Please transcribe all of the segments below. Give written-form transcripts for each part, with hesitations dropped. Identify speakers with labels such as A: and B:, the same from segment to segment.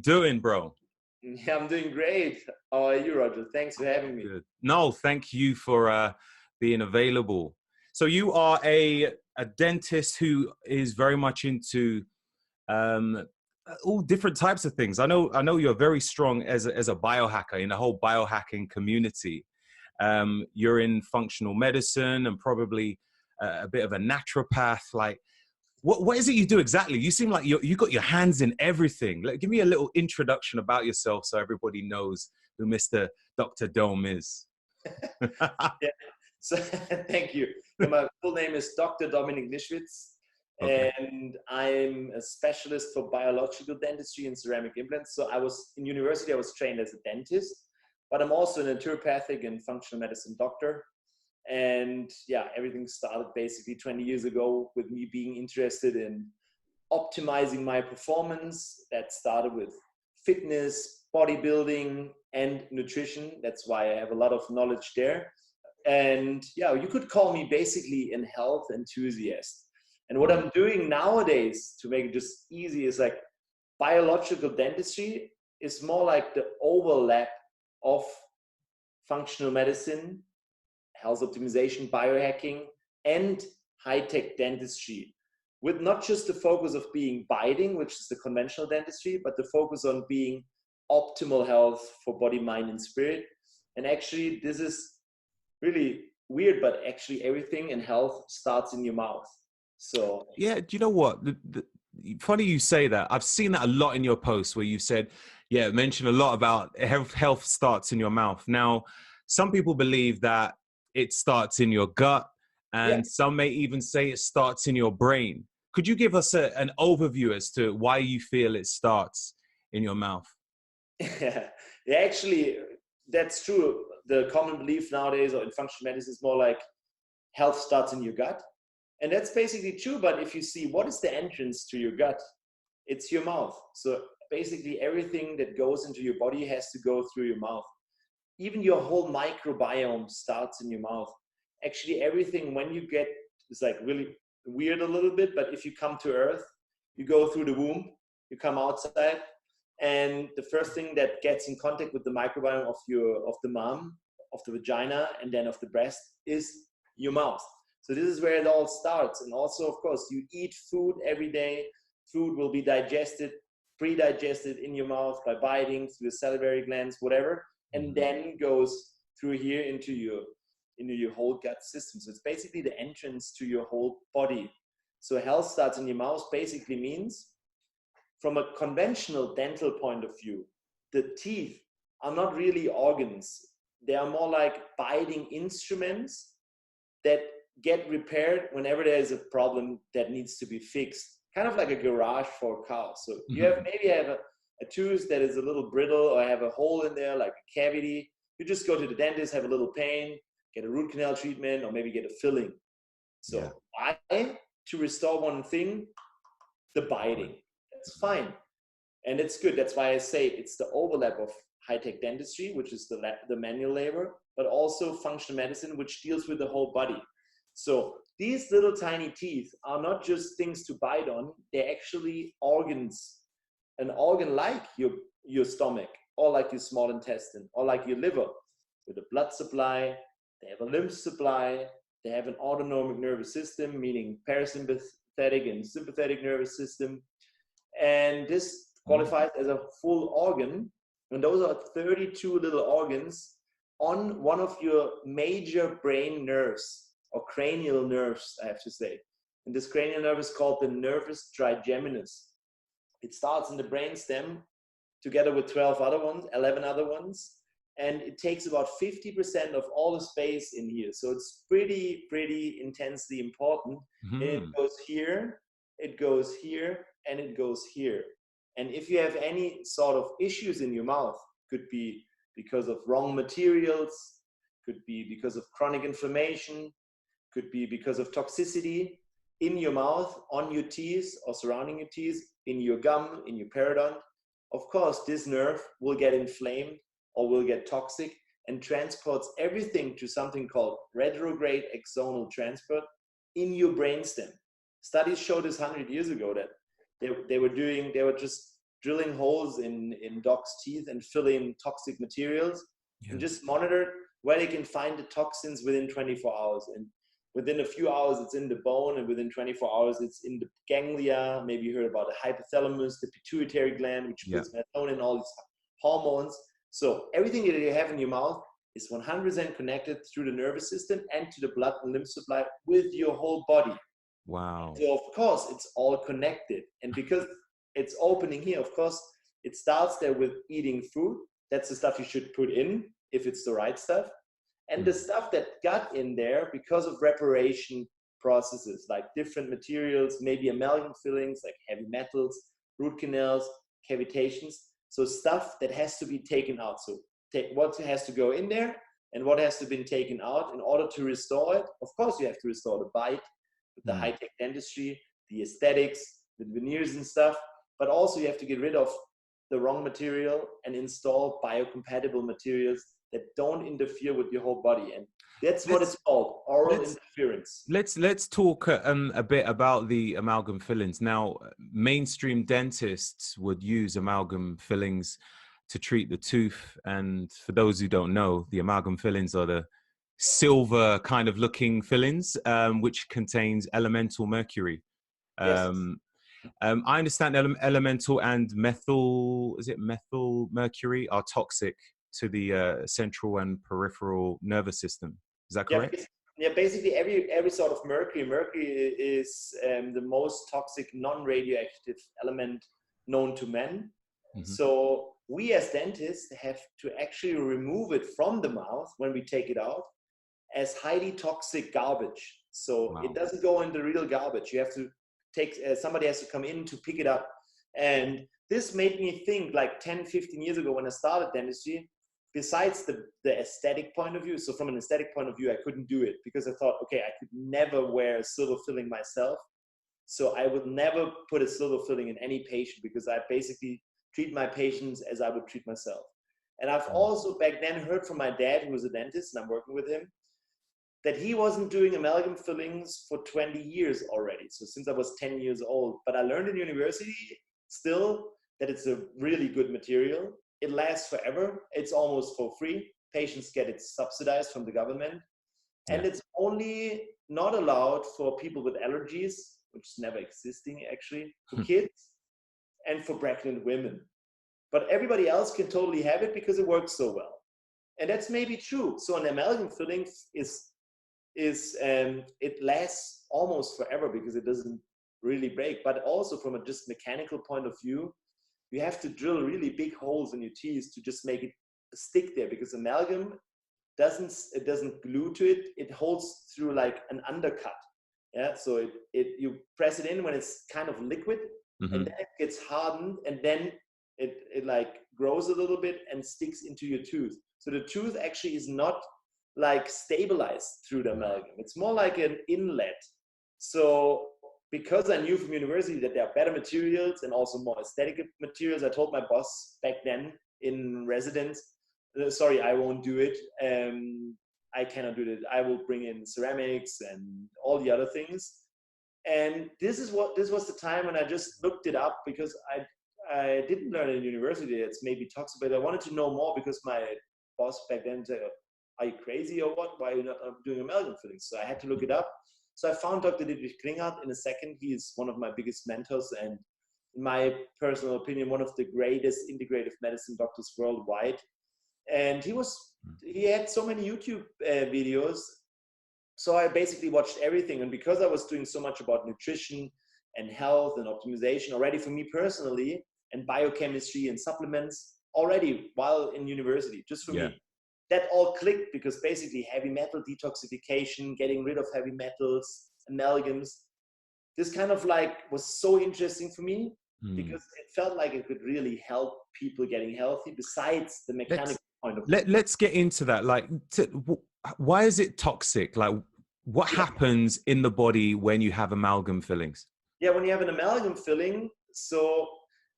A: Doing, bro?
B: Yeah, I'm doing great. How are you, Roger? Thanks for having me.
A: Good. No, thank you for being available. So you are a dentist who is very much into um, all different types of things. I know you're very strong as a biohacker in the whole biohacking community. You're in functional medicine and probably a bit of a naturopath. Like, what is it you do exactly? You seem like you got your hands in everything. Like, give me a little introduction about yourself so everybody knows who Mr. Dr. Dome is.
B: Yeah. So thank you. My full name is Dr. Dominik Nischwitz,
A: Okay.
B: and I'm a specialist for biological dentistry and ceramic implants. So I was in university, I was trained as a dentist, but I'm also a naturopathic and functional medicine doctor. And yeah, everything started basically 20 years ago with me being interested in optimizing my performance. That started with fitness, bodybuilding, and nutrition. That's why I have a lot of knowledge there. And yeah, you could call me basically an health enthusiast. And what I'm doing nowadays, to make it just easy, is like biological dentistry is more like the overlap of functional medicine, health optimization, biohacking, and high-tech dentistry, with not just the focus of being biting, which is the conventional dentistry, but the focus on being optimal health for body, mind, and spirit. And actually, this is really weird, but actually everything in health starts in your mouth. So
A: Yeah, do you know what? Funny you say that. I've seen that a lot in your posts where you've said, yeah, mentioned a lot about health starts in your mouth. Now, some people believe that it starts in your gut,
B: yeah,
A: and some may even say it starts in your brain. Could you give us an overview as to why you feel it starts in your mouth?
B: yeah, actually, that's true. The common belief nowadays or in functional medicine is more like health starts in your gut. And that's basically true. But if you see what is the entrance to your gut, it's your mouth. So basically everything that goes into your body has to go through your mouth. Even your whole microbiome starts in your mouth. Actually, everything when you get, it's like really weird a little bit, but if you come to earth, you go through the womb, you come outside, and the first thing that gets in contact with the microbiome of the mom, of the vagina, and then of the breast is your mouth. So this is where it all starts. And also, of course, you eat food every day. Food will be digested, pre-digested in your mouth by biting through the salivary glands, whatever, and then goes through here into your whole gut system. So it's basically the entrance to your whole body. So health starts in your mouth basically means, from a conventional dental point of view, the teeth are not really organs. They are more like biting instruments that get repaired whenever there is a problem that needs to be fixed. Kind of like a garage for a car. So you have maybe have a tooth that is a little brittle or have a hole in there, like a cavity. You just go to the dentist, have a little pain, get a root canal treatment, or maybe get a filling.
A: Yeah.
B: So why? To restore one thing, the biting. That's fine. And it's good. That's why I say it's the overlap of high-tech dentistry, which is the manual labor, but also functional medicine, which deals with the whole body. So these little tiny teeth are not just things to bite on. They're actually organs, an organ like your stomach, or like your small intestine, or like your liver, with a blood supply. They have a lymph supply. They have an autonomic nervous system, meaning parasympathetic and sympathetic nervous system. And this qualifies as a full organ. And those are 32 little organs on one of your major brain nerves, or cranial nerves, I have to say. And this cranial nerve is called the nervus trigeminus. It starts in the brainstem together with 11 other ones. And it takes about 50% of all the space in here. So it's pretty intensely important. And it goes here, it goes here, and it goes here. And if you have any sort of issues in your mouth, could be because of wrong materials, could be because of chronic inflammation, could be because of toxicity in your mouth, on your teeth or surrounding your teeth, in your gum, in your periodont. Of course, this nerve will get inflamed or will get toxic and transports everything to something called retrograde axonal transport in your brainstem. Studies showed this 100 years ago that they were just drilling holes in dogs' teeth and filling toxic materials, and just monitor where they can find the toxins within 24 hours. And within a few hours, it's in the bone, and within 24 hours, it's in the ganglia. Maybe you heard about the hypothalamus, the pituitary gland, which puts melatonin, all these hormones. So everything that you have in your mouth is 100% connected through the nervous system and to the blood and lymph supply with your whole body.
A: Wow.
B: So of course, it's all connected. And because it's opening here, of course, it starts there with eating food. That's the stuff you should put in, if it's the right stuff. And the stuff that got in there because of reparation processes, like different materials, maybe amalgam fillings, like heavy metals, root canals, cavitations. So stuff that has to be taken out. So what has to go in there and what has to be taken out in order to restore it. Of course, you have to restore the bite with the high-tech dentistry, the aesthetics, the veneers and stuff. But also you have to get rid of the wrong material and install biocompatible materials that don't interfere with your whole body. And that's what it's called, oral interference.
A: Let's talk a bit about the amalgam fillings. Now, mainstream dentists would use amalgam fillings to treat the tooth. And for those who don't know, the amalgam fillings are the silver kind of looking fillings, which contains elemental mercury. I understand elemental and methyl mercury are toxic to the central and peripheral nervous system. Is that correct?
B: Yeah, basically every sort of mercury. Mercury is the most toxic non-radioactive element known to man. So we as dentists have to actually remove it from the mouth when we take it out as highly toxic garbage. So it doesn't go in the real garbage. You have to somebody has to come in to pick it up. And this made me think, like 10, 15 years ago when I started dentistry, besides the aesthetic point of view, so from an aesthetic point of view, I couldn't do it because I thought, okay, I could never wear a silver filling myself. So I would never put a silver filling in any patient because I basically treat my patients as I would treat myself. And I've also back then heard from my dad, who was a dentist, and I'm working with him, that he wasn't doing amalgam fillings for 20 years already. So since I was 10 years old, but I learned in university still that it's a really good material. It lasts forever. It's almost for free. Patients get it subsidized from the government. And it's only not allowed for people with allergies, which is never existing actually, for kids and for pregnant women. But everybody else can totally have it because it works so well. And that's maybe true. So an amalgam filling it lasts almost forever because it doesn't really break. But also from a just mechanical point of view, you have to drill really big holes in your teeth to just make it stick there, because amalgam doesn't glue to it. It holds through like an undercut. Yeah, so you press it in when it's kind of liquid, and then it gets hardened, and then it like grows a little bit and sticks into your tooth. So the tooth actually is not like stabilized through the amalgam. It's more like an inlet. So because I knew from university that there are better materials and also more aesthetic materials, I told my boss back then in residence, sorry, I won't do it. I cannot do it. I will bring in ceramics and all the other things. And this was the time when I just looked it up, because I didn't learn in university. It's maybe toxic, but I wanted to know more because my boss back then said, "Are you crazy or what? Why are you not doing amalgam fillings?" So I had to look it up. So I found Dr. Dietrich Klinghardt in a second. He is one of my biggest mentors, and in my personal opinion, one of the greatest integrative medicine doctors worldwide. And he had so many YouTube videos. So I basically watched everything. And because I was doing so much about nutrition and health and optimization already for me personally, and biochemistry and supplements already while in university, just for me, that all clicked, because basically heavy metal detoxification, getting rid of heavy metals, amalgams, this kind of like was so interesting for me, because it felt like it could really help people getting healthy besides the mechanical point of view.
A: Let's get into that. Like, why is it toxic? Like, what happens in the body when you have amalgam fillings?
B: Yeah, when you have an amalgam filling, so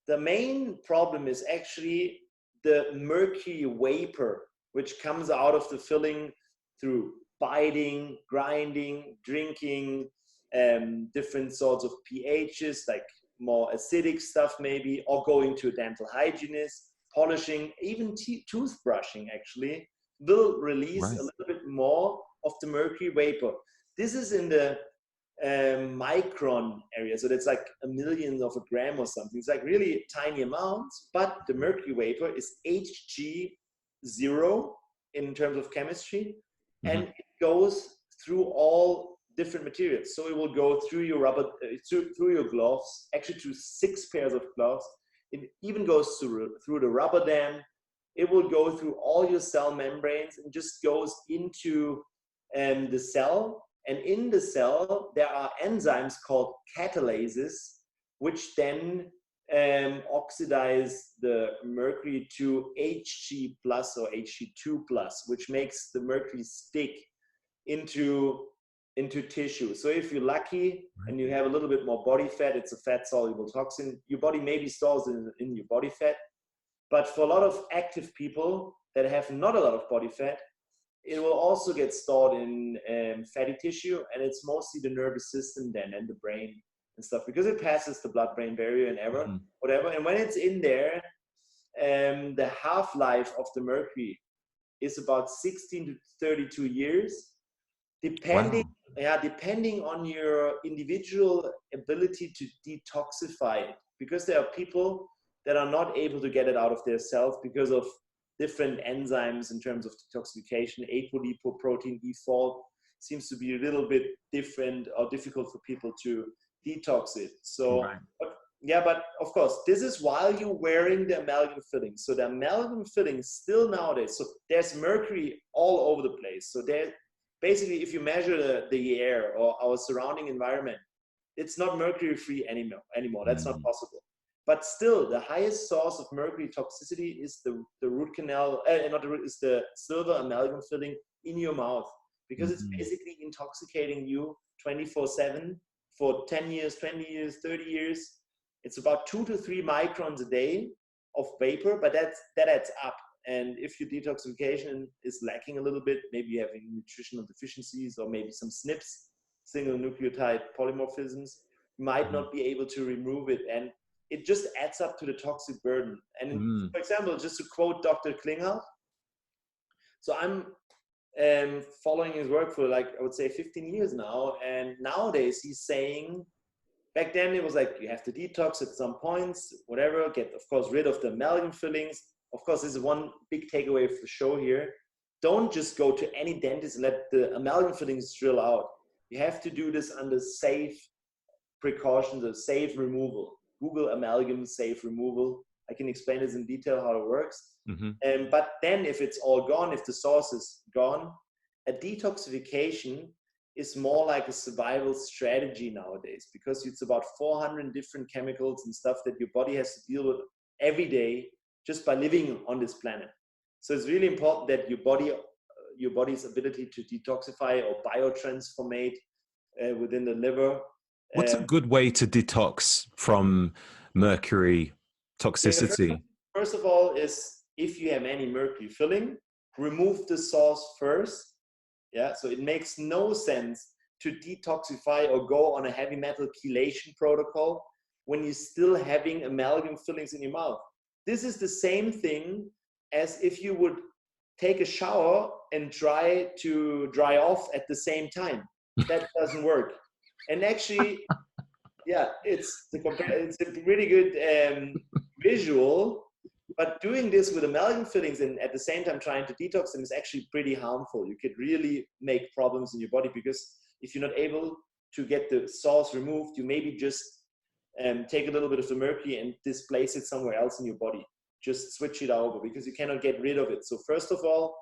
B: the main problem is actually the mercury vapor, which comes out of the filling through biting, grinding, drinking, different sorts of pHs, like more acidic stuff maybe, or going to a dental hygienist, polishing, even toothbrushing actually will release a little bit more of the mercury vapor. This is in the micron area, so that's like a millionth of a gram or something. It's like really tiny amounts, but the mercury vapor is Hg0 in terms of chemistry, and it goes through all different materials. So it will go through your rubber, through your gloves, actually through 6 pairs of gloves. It even goes through the rubber dam. It will go through all your cell membranes and just goes into the cell. And in the cell, there are enzymes called catalases, which then oxidize the mercury to Hg plus or Hg2 plus, which makes the mercury stick into tissue. So if you're lucky and you have a little bit more body fat, it's a fat soluble toxin. Your body maybe stores in your body fat. But for a lot of active people that have not a lot of body fat, it will also get stored in fatty tissue, and it's mostly the nervous system then and the brain and stuff, because it passes the blood-brain barrier and whatever. And when it's in there, the half-life of the mercury is about 16 to 32 years, depending on your individual ability to detoxify it, because there are people that are not able to get it out of their cells because of different enzymes in terms of detoxification. Apolipoprotein default seems to be a little bit different or difficult for people to detox it. So, but of course, this is while you're wearing the amalgam fillings. So the amalgam fillings still nowadays, so there's mercury all over the place. So there, basically, if you measure the air or our surrounding environment, it's not mercury free anymore. That's not possible. But still, the highest source of mercury toxicity is the root canal, is the silver amalgam filling in your mouth, because it's basically intoxicating you 24/7 for 10 years, 20 years, 30 years. It's about 2 to 3 microns a day of vapor, but that adds up. And if your detoxification is lacking a little bit, maybe you're having nutritional deficiencies or maybe some SNPs, single nucleotide polymorphisms, you might not be able to remove it. And it just adds up to the toxic burden. And for example, just to quote Dr. Klinghardt, so I'm following his work for like, I would say 15 years now. And nowadays he's saying, back then it was like, you have to detox at some points, whatever, get, of course, rid of the amalgam fillings. Of course, this is one big takeaway for the show here. Don't just go to any dentist and let the amalgam fillings drill out. You have to do this under safe precautions of safe removal. Google amalgam safe removal. I can explain this in detail how it works. But then if it's all gone, if the source is gone, a detoxification is more like a survival strategy nowadays, because it's about 400 different chemicals and stuff that your body has to deal with every day just by living on this planet. So it's really important that your body's ability to detoxify or biotransformate within the liver.
A: What's a good way to detox from mercury toxicity?
B: First of all, is if you have any mercury filling, remove the source first. Yeah, so it makes no sense to detoxify or go on a heavy metal chelation protocol when you're still having amalgam fillings in your mouth. This is the same thing as if you would take a shower and try to dry off at the same time. That doesn't work. And actually, yeah, it's a really good visual, but doing this with amalgam fillings and at the same time trying to detox them is actually pretty harmful. You could really make problems in your body, because if you're not able to get the source removed, you maybe just take a little bit of the mercury and displace it somewhere else in your body. Just switch it over, because you cannot get rid of it. So first of all,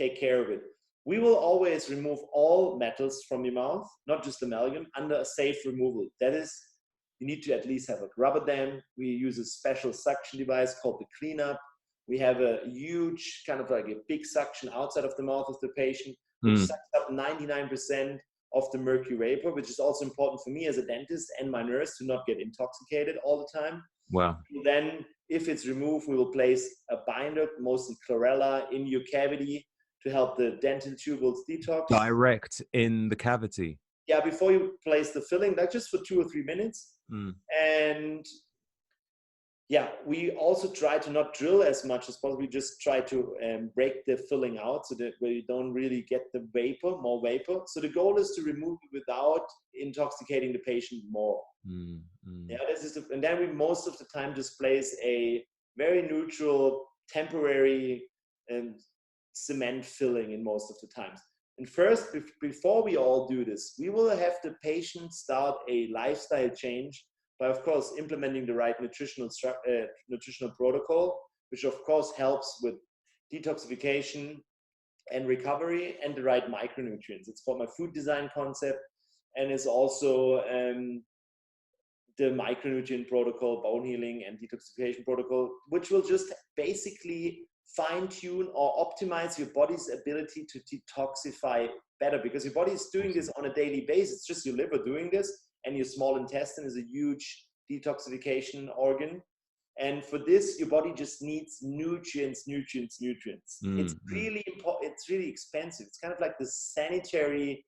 B: take care of it. We will always remove all metals from your mouth, not just amalgam, under a safe removal. That is, you need to at least have a rubber dam. We use a special suction device called the cleanup. We have a huge, kind of like a big suction outside of the mouth of the patient, which sucks up 99% of the mercury vapor, which is also important for me as a dentist and my nurse to not get intoxicated all the time.
A: Wow.
B: Then, if it's removed, we will place a binder, mostly chlorella, in your cavity to help the dental tubules detox.
A: Direct in the cavity?
B: Yeah, before you place the filling, like just for 2 or 3 minutes. And yeah, we also try to not drill as much as possible. We just try to break the filling out so that where you don't really get the vapor, more vapor. So the goal is to remove it without intoxicating the patient more. Yeah, and then we most of the time just place a very neutral, temporary cement filling in most of the times. And first, before we all do this, we will have the patient start a lifestyle change by, of course, implementing the right nutritional protocol, which of course helps with detoxification and recovery, and the right micronutrients. It's called my food design concept, and it's also the micronutrient protocol, bone healing and detoxification protocol, which will just basically fine-tune or optimize your body's ability to detoxify better, because your body is doing this on a daily basis. It's just your liver doing this, and your small intestine is a huge detoxification organ. And for this, your body just needs nutrients. It's really important. It's really expensive. It's kind of like the sanitary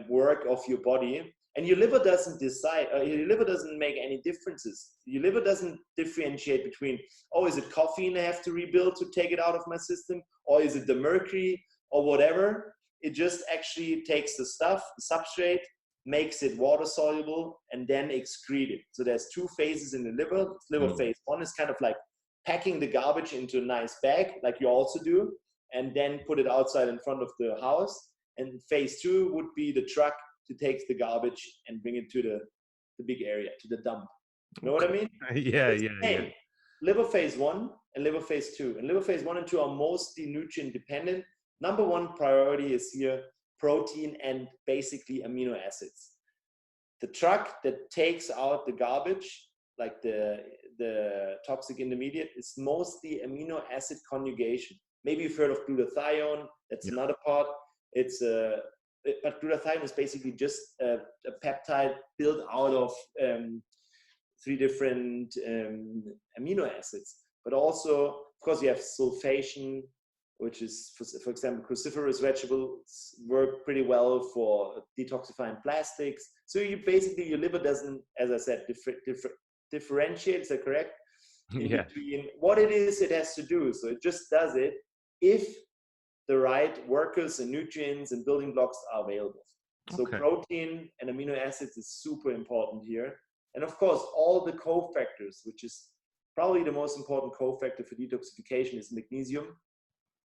B: work of your body. And your liver doesn't decide, your liver doesn't make any differences. Your liver doesn't differentiate between, oh, is it caffeine I have to rebuild to take it out of my system? Or is it the mercury or whatever? It just actually takes the stuff, the substrate, makes it water soluble, and then excrete it. So there's two phases in the liver. Liver phase one is kind of like packing the garbage into a nice bag, like you also do, and then put it outside in front of the house. And phase two would be the truck to take the garbage and bring it to the big area, to the dump. You know what I mean?
A: Yeah.
B: Liver phase one and liver phase two. And liver phase one and two are mostly nutrient dependent. Number one priority is here protein and basically amino acids. The truck that takes out the garbage, like the toxic intermediate, is mostly amino acid conjugation. Maybe you've heard of glutathione. That's another part. But glutathione is basically just a peptide built out of 3 different amino acids. But also, of course, you have sulfation, which is, for example, cruciferous vegetables work pretty well for detoxifying plastics. So you basically, your liver doesn't, as I said, differentiate, is that correct? Between what it is it has to do. So it just does it if the right workers and nutrients and building blocks are available. So protein and amino acids is super important here. And of course, all the cofactors, which is probably the most important cofactor for detoxification, is magnesium.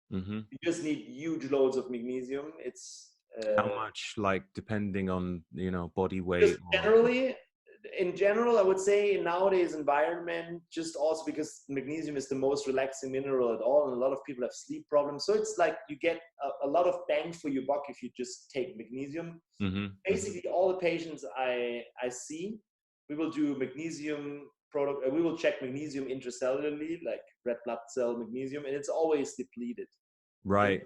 B: You just need huge loads of magnesium. It's
A: how much, like, depending on, you know, body weight?
B: In general, I would say in nowadays environment, just also because magnesium is the most relaxing mineral at all, and a lot of people have sleep problems. So it's like you get a lot of bang for your buck if you just take magnesium. Basically, all the patients I see, we will do magnesium product. We will check magnesium intracellularly, like red blood cell magnesium, and it's always depleted.
A: Right.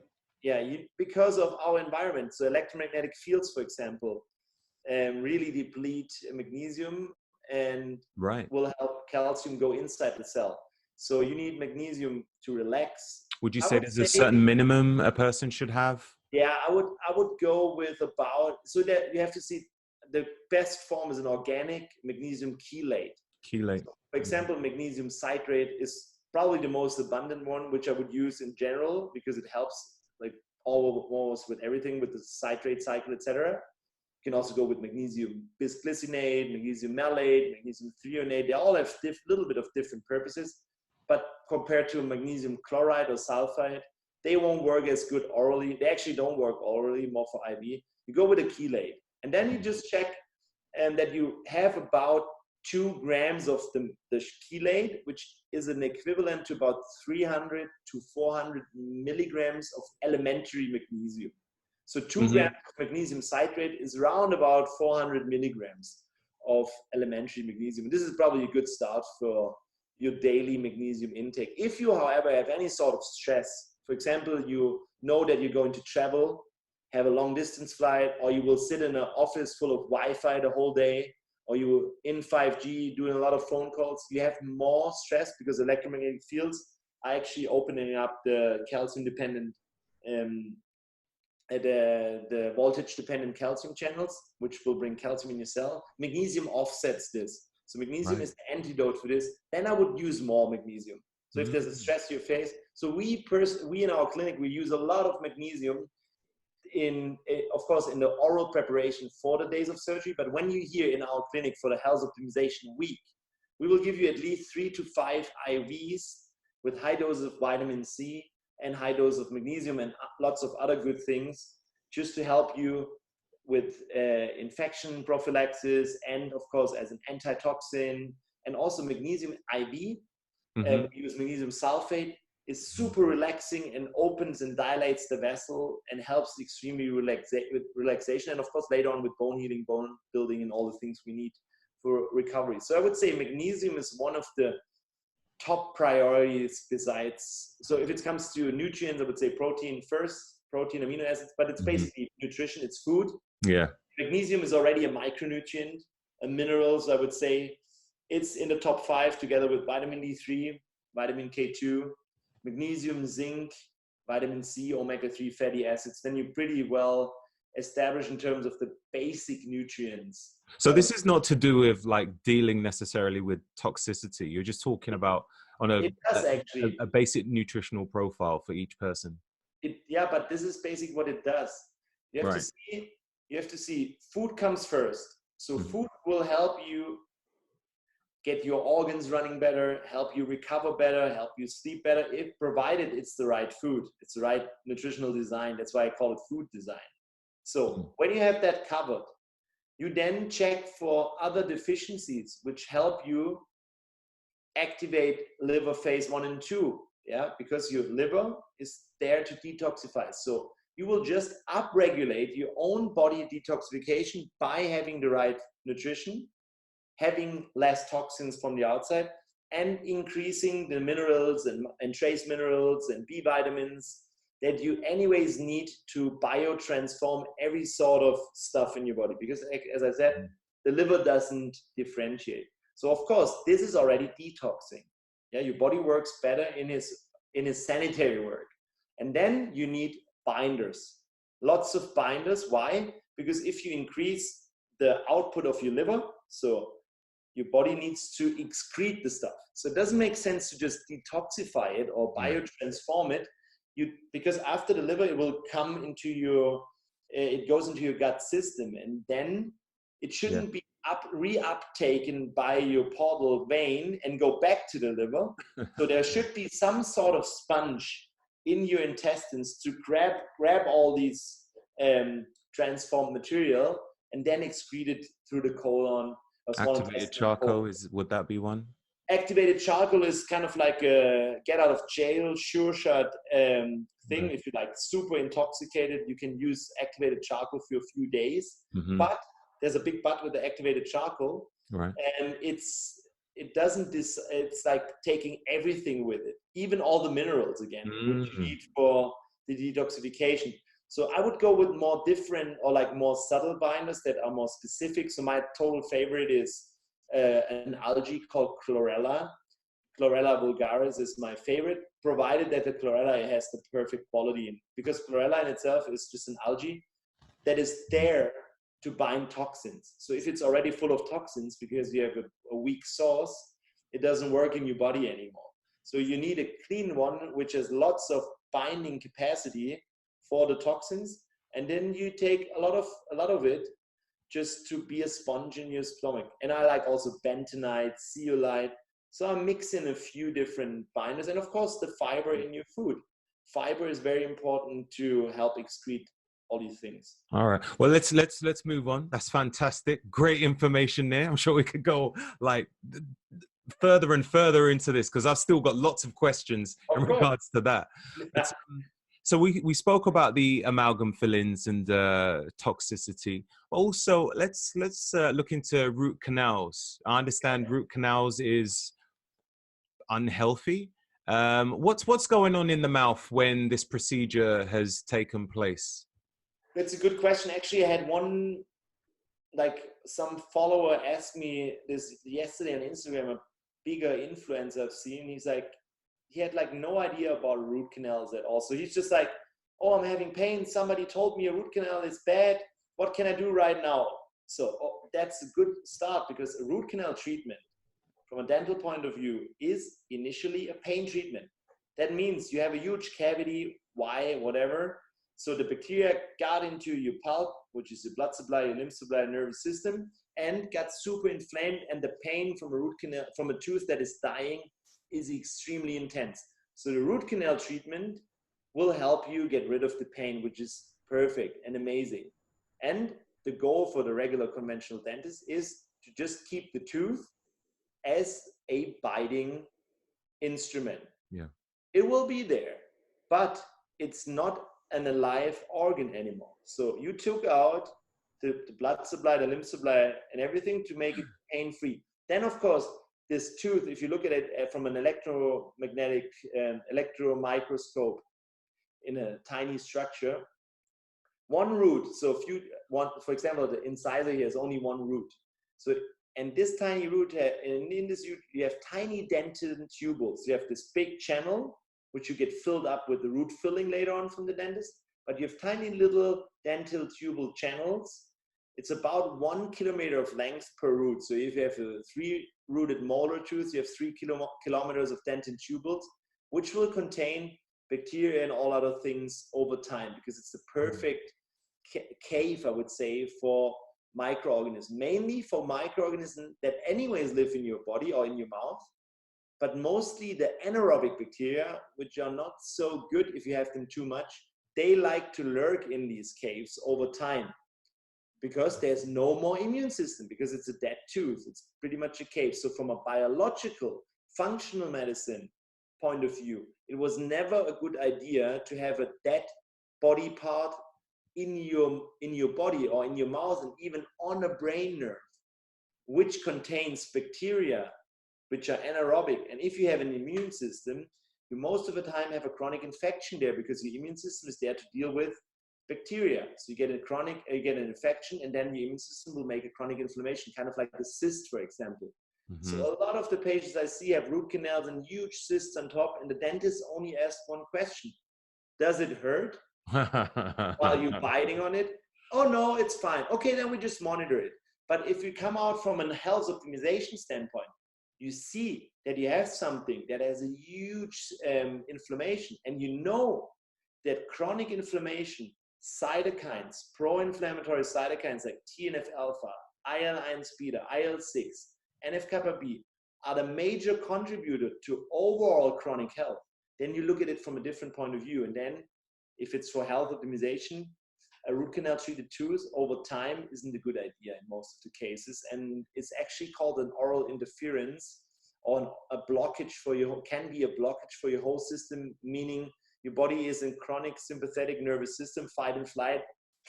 B: Because of our environment. So electromagnetic fields, for example, really deplete magnesium and will help calcium go inside the cell. So you need magnesium to relax.
A: Would you say there's a certain minimum a person should have?
B: Yeah, I would go with about, so that you have to see, the best form is an organic magnesium chelate. So, for example, magnesium citrate is probably the most abundant one, which I would use in general because it helps like almost with everything, with the citrate cycle, etc. You can also go with magnesium bisglycinate, magnesium malate, magnesium threonate. They all have little bit of different purposes, but compared to magnesium chloride or sulfide, they won't work as good orally. They actually don't work orally, more for IV. You go with a chelate, and then you just check that you have about 2 grams of the chelate, which is an equivalent to about 300 to 400 milligrams of elementary magnesium. So 2 grams of magnesium citrate is around about 400 milligrams of elementary magnesium. This is probably a good start for your daily magnesium intake. If you, however, have any sort of stress, for example, you know that you're going to travel, have a long distance flight, or you will sit in an office full of Wi-Fi the whole day, or you're in 5G doing a lot of phone calls, you have more stress because electromagnetic fields are actually opening up the calcium-dependent the voltage dependent calcium channels, which will bring calcium in your cell. Magnesium offsets this. So magnesium is the antidote for this. Then I would use more magnesium. So if there's a stress to your face, so we in our clinic, we use a lot of magnesium of course, in the oral preparation for the days of surgery. But when you're here in our clinic for the health optimization week, we will give you at least 3 to 5 IVs with high doses of vitamin C and high dose of magnesium and lots of other good things, just to help you with infection prophylaxis, and of course as an antitoxin, and also magnesium IV. We use magnesium sulfate. Is super relaxing and opens and dilates the vessel and helps extremely with relaxation, and of course later on with bone healing, bone building, and all the things we need for recovery. So I would say magnesium is one of the top priorities besides, so if it comes to nutrients, I would say protein first, protein, amino acids, but it's basically nutrition, it's food.
A: Yeah.
B: Magnesium is already a micronutrient, a mineral, so I would say it's in the top 5 together with vitamin D3, vitamin K2, magnesium, zinc, vitamin C, omega-3 fatty acids. Then you're pretty well established in terms of the basic nutrients.
A: So this is not to do with like dealing necessarily with toxicity. You're just talking about on a basic nutritional profile for each person.
B: Yeah, but this is basically what it does. You have to see food comes first. So food will help you get your organs running better, help you recover better, help you sleep better, if provided it's the right food, it's the right nutritional design. That's why I call it food design. So when you have that covered, you then check for other deficiencies which help you activate liver phase 1 and 2. Yeah, because your liver is there to detoxify. So you will just upregulate your own body detoxification by having the right nutrition, having less toxins from the outside, and increasing the minerals and trace minerals and B vitamins that you anyways need to biotransform every sort of stuff in your body. Because as I said, the liver doesn't differentiate. So of course, this is already detoxing. Yeah, your body works better in his sanitary work. And then you need binders, lots of binders. Why? Because if you increase the output of your liver, so your body needs to excrete the stuff. So it doesn't make sense to just detoxify it or biotransform it. Because after the liver, it will come into it goes into your gut system, and then it shouldn't be reuptaken by your portal vein and go back to the liver. So there should be some sort of sponge in your intestines to grab all these transformed material and then excrete it through the colon.
A: Activated charcoal, would that be one?
B: Activated charcoal is kind of like a get out of jail sure shot thing. If you're like super intoxicated, you can use activated charcoal for a few days. But there's a big but with the activated charcoal,
A: right?
B: And it's like taking everything with it, even all the minerals again, which you need for the detoxification. So I would go with more different or like more subtle binders that are more specific. So my total favorite is an algae called chlorella. Chlorella vulgaris is my favorite, provided that the chlorella has the perfect quality. Because chlorella in itself is just an algae that is there to bind toxins. So if it's already full of toxins because you have a weak source, it doesn't work in your body anymore. So you need a clean one which has lots of binding capacity for the toxins, and then you take a lot of it just to be a sponge in your stomach. And I like also bentonite, zeolite. So I'm mixing a few different binders, and of course the fiber in your food. Fiber is very important to help excrete all these things.
A: All right. Well, let's move on. That's fantastic. Great information there. I'm sure we could go like further and further into this because I've still got lots of questions in regards to that. But, so we spoke about the amalgam fillings and toxicity. Also, let's look into root canals. I understand root canals is unhealthy. What's going on in the mouth when this procedure has taken place?
B: That's a good question. Actually, I had some follower asked me this yesterday on Instagram, a bigger influencer I've seen. He had like no idea about root canals at all. So he's just like, oh, I'm having pain. Somebody told me a root canal is bad. What can I do right now? So that's a good start, because a root canal treatment from a dental point of view is initially a pain treatment. That means you have a huge cavity, why, whatever. So the bacteria got into your pulp, which is your blood supply, your lymph supply, nervous system, and got super inflamed. And the pain from a root canal, from a tooth that is dying, is extremely intense. So the root canal treatment will help you get rid of the pain, which is perfect and amazing. And the goal for the regular conventional dentist is to just keep the tooth as a biting instrument.
A: Yeah.
B: It will be there, but it's not an alive organ anymore. So you took out the blood supply, the lymph supply, and everything to make it pain-free. Then, of course, this tooth, if you look at it from an electromagnetic electron microscope in a tiny structure, one root, so for example, the incisor here is only one root. So, and this tiny root, in this root, you have tiny dentin tubules. You have this big channel, which you get filled up with the root filling later on from the dentist, but you have tiny little dental tubule channels. It's about 1 kilometer of length per root. So if you have a 3-rooted molar tooth, you have 3 kilometers of dentin tubules, which will contain bacteria and all other things over time, because it's the perfect cave, I would say, for microorganisms, mainly for microorganisms that anyways live in your body or in your mouth, but mostly the anaerobic bacteria, which are not so good if you have them too much. They like to lurk in these caves over time, because there's no more immune system, because it's a dead tooth. It's pretty much a cave. So from a biological, functional medicine point of view, it was never a good idea to have a dead body part in your body or in your mouth, and even on a brain nerve, which contains bacteria which are anaerobic. And if you have an immune system, you most of the time have a chronic infection there, because your immune system is there to deal with bacteria. So you get an infection, and then your immune system will make a chronic inflammation, kind of like the cyst, for example. Mm-hmm. So a lot of the patients I see have root canals and huge cysts on top, and the dentist only asks one question: does it hurt while you're biting on it? Oh no, it's fine. Okay, then we just monitor it. But if you come out from a health optimization standpoint, you see that you have something that has a huge inflammation, and you know that chronic inflammation, cytokines, pro-inflammatory cytokines like TNF-alpha, IL-1 beta, IL-6, NF-kappa B are the major contributor to overall chronic health. Then you look at it from a different point of view. And then if it's for health optimization, a root canal treated tooth over time isn't a good idea in most of the cases. And it's actually called an oral interference, or a blockage can be a blockage for your whole system, meaning your body is in chronic sympathetic nervous system, fight and flight,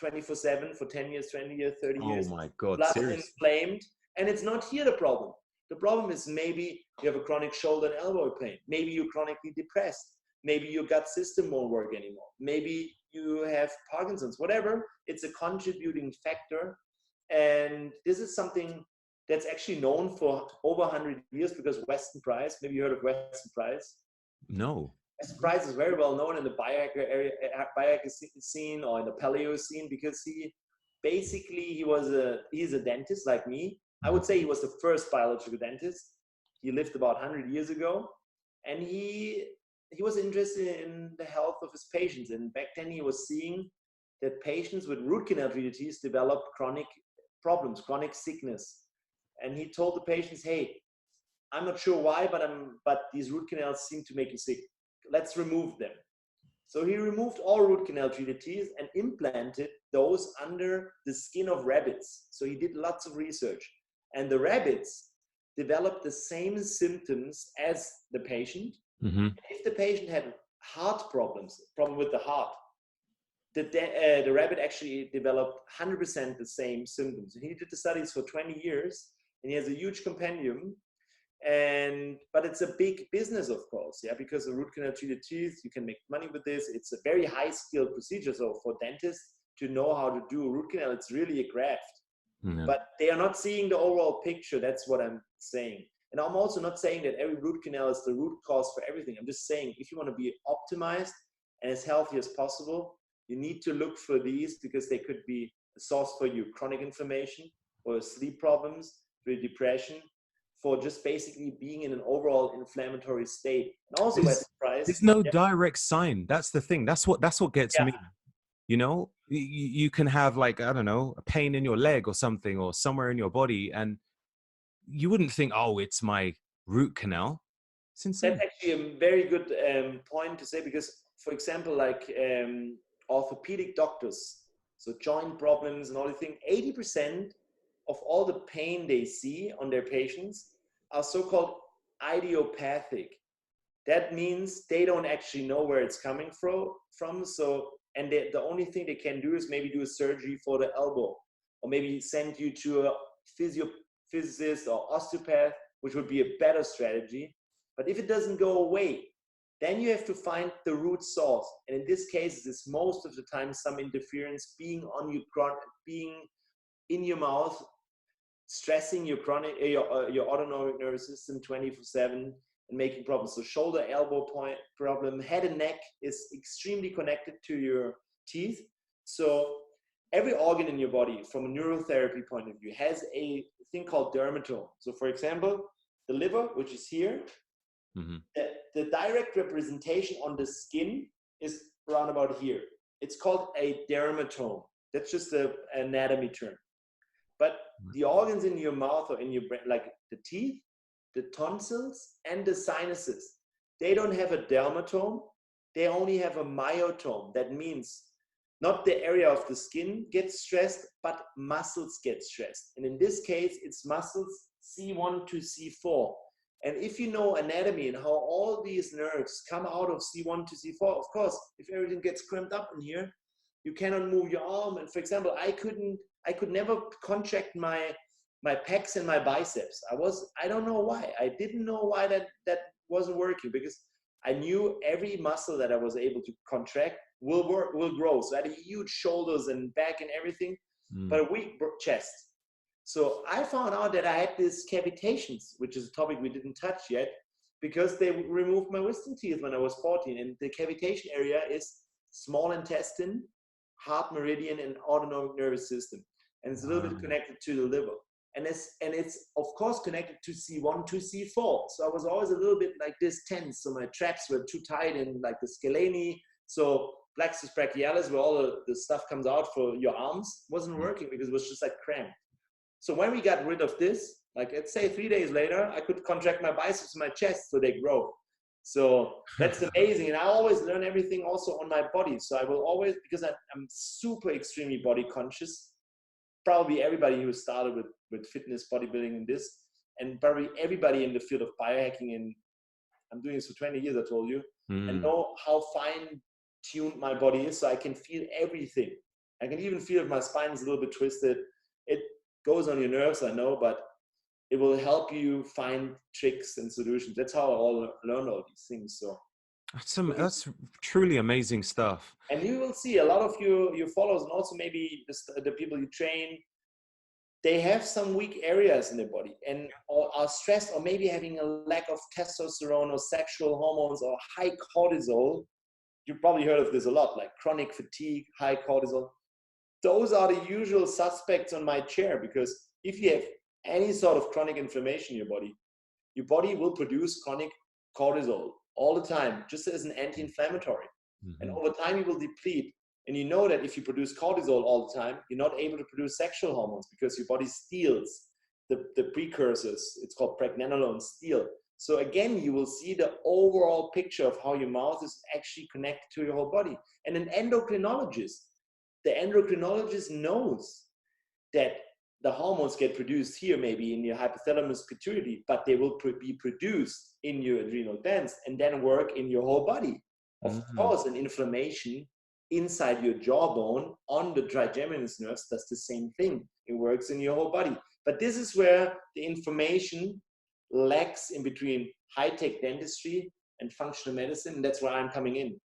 B: 24/7 for 10 years, 20 years, 30 years.
A: Oh my God,
B: blood
A: seriously?
B: Inflamed. And it's not here the problem. The problem is maybe you have a chronic shoulder and elbow pain. Maybe you're chronically depressed. Maybe your gut system won't work anymore. Maybe you have Parkinson's, whatever. It's a contributing factor. And this is something that's actually known for over 100 years, because Weston Price, maybe you heard of Weston Price?
A: No.
B: Weston Price is very well known in the biohacker scene or in the paleo scene, because he's a dentist like me. I would say he was the first biological dentist. He lived about 100 years ago, and he was interested in the health of his patients. And back then he was seeing that patients with root canal treated teeth develop chronic problems, chronic sickness. And he told the patients, hey, I'm not sure why, but these root canals seem to make you sick. Let's remove them. So he removed all root canal treated teeth and implanted those under the skin of rabbits. So he did lots of research. And the rabbits developed the same symptoms as the patient. Mm-hmm. If the patient had heart problems, problem with the heart, the rabbit actually developed 100% the same symptoms. And he did the studies for 20 years, and he has a huge compendium. But it's a big business, of course, yeah, because the root canal treated teeth, you can make money with this. It's a very high skilled procedure. So for dentists to know how to do a root canal, it's really a craft. Mm-hmm. But they are not seeing the overall picture. That's what I'm saying. And I'm also not saying that every root canal is the root cause for everything. I'm just saying, if you want to be optimized and as healthy as possible, you need to look for these because they could be a source for your chronic inflammation or sleep problems, for depression, for just basically being in an overall inflammatory state. And also, by surprise,
A: there's no direct sign. That's the thing. That's what gets
B: yeah,
A: me. You know, you can have like, I don't know, a pain in your leg or something, or somewhere in your body, and you wouldn't think, oh, it's my root canal. It's insane.
B: that's actually a very good point to say, because, for example, like orthopedic doctors, so joint problems and all the things, 80% of all the pain they see on their patients are so-called idiopathic. That means they don't actually know where it's coming from. So, and the only thing they can do is maybe do a surgery for the elbow, or maybe send you to a physiotherapist or osteopath, which would be a better strategy. But if it doesn't go away, then you have to find the root source. And in this case, it's most of the time some interference being on your being in your mouth, stressing your your autonomic nervous system 24/7 and making problems. So shoulder, elbow point problem, head and neck is extremely connected to your teeth. So every organ in your body, from a neurotherapy point of view, has a thing called dermatome. So for example, the liver, which is here, the direct representation on the skin is around about here. It's called a dermatome. That's just an anatomy term. But the organs in your mouth or in your brain, like the teeth, the tonsils, and the sinuses, they don't have a dermatome. They only have a myotome. That means not the area of the skin gets stressed, but muscles get stressed. And in this case, it's muscles C1 to C4. And if you know anatomy and how all these nerves come out of C1 to C4, of course, if everything gets cramped up in here, you cannot move your arm. And for example, I could never contract my pecs and my biceps. I don't know why. I didn't know why that wasn't working, because I knew every muscle that I was able to contract will grow. So I had huge shoulders and back and everything, but a weak chest. So I found out that I had these cavitations, which is a topic we didn't touch yet, because they removed my wisdom teeth when I was 14. And the cavitation area is small intestine, heart meridian, and autonomic nervous system. And it's a little bit connected to the liver. And it's of course connected to C1 to C4. So I was always a little bit like this tense. So my traps were too tight in like the scalene. So plexus brachialis, where all the stuff comes out for your arms, wasn't working because it was just like cramped. So when we got rid of this, like let's say 3 days later, I could contract my biceps and my chest so they grow. So that's amazing. And I always learn everything also on my body. So I will always, because I'm super extremely body conscious. Probably everybody who started with fitness, bodybuilding and this, and probably everybody in the field of biohacking, and I'm doing this for 20 years, I told you, and know how fine-tuned my body is, so I can feel everything. I can even feel if my spine is a little bit twisted. It goes on your nerves, I know, but it will help you find tricks and solutions. That's how I learned all these things. So
A: that's truly amazing stuff.
B: And you will see a lot of your followers, and also maybe the people you train, they have some weak areas in their body and are stressed, or maybe having a lack of testosterone or sexual hormones or high cortisol. You've probably heard of this a lot, like chronic fatigue, high cortisol. Those are the usual suspects on my chair, because if you have any sort of chronic inflammation in your body will produce chronic cortisol all the time, just as an anti-inflammatory. And over time, you will deplete. And you know that if you produce cortisol all the time, you're not able to produce sexual hormones, because your body steals the precursors. It's called pregnenolone steal. So again, you will see the overall picture of how your mouth is actually connected to your whole body. And an endocrinologist, the endocrinologist knows that the hormones get produced here, maybe in your hypothalamus pituitary, but they will be produced in your adrenal glands and then work in your whole body. Of course, an inflammation inside your jawbone on the trigeminal nerves does the same thing. It works in your whole body. But this is where the information lacks in between high-tech dentistry and functional medicine. And that's where I'm coming in.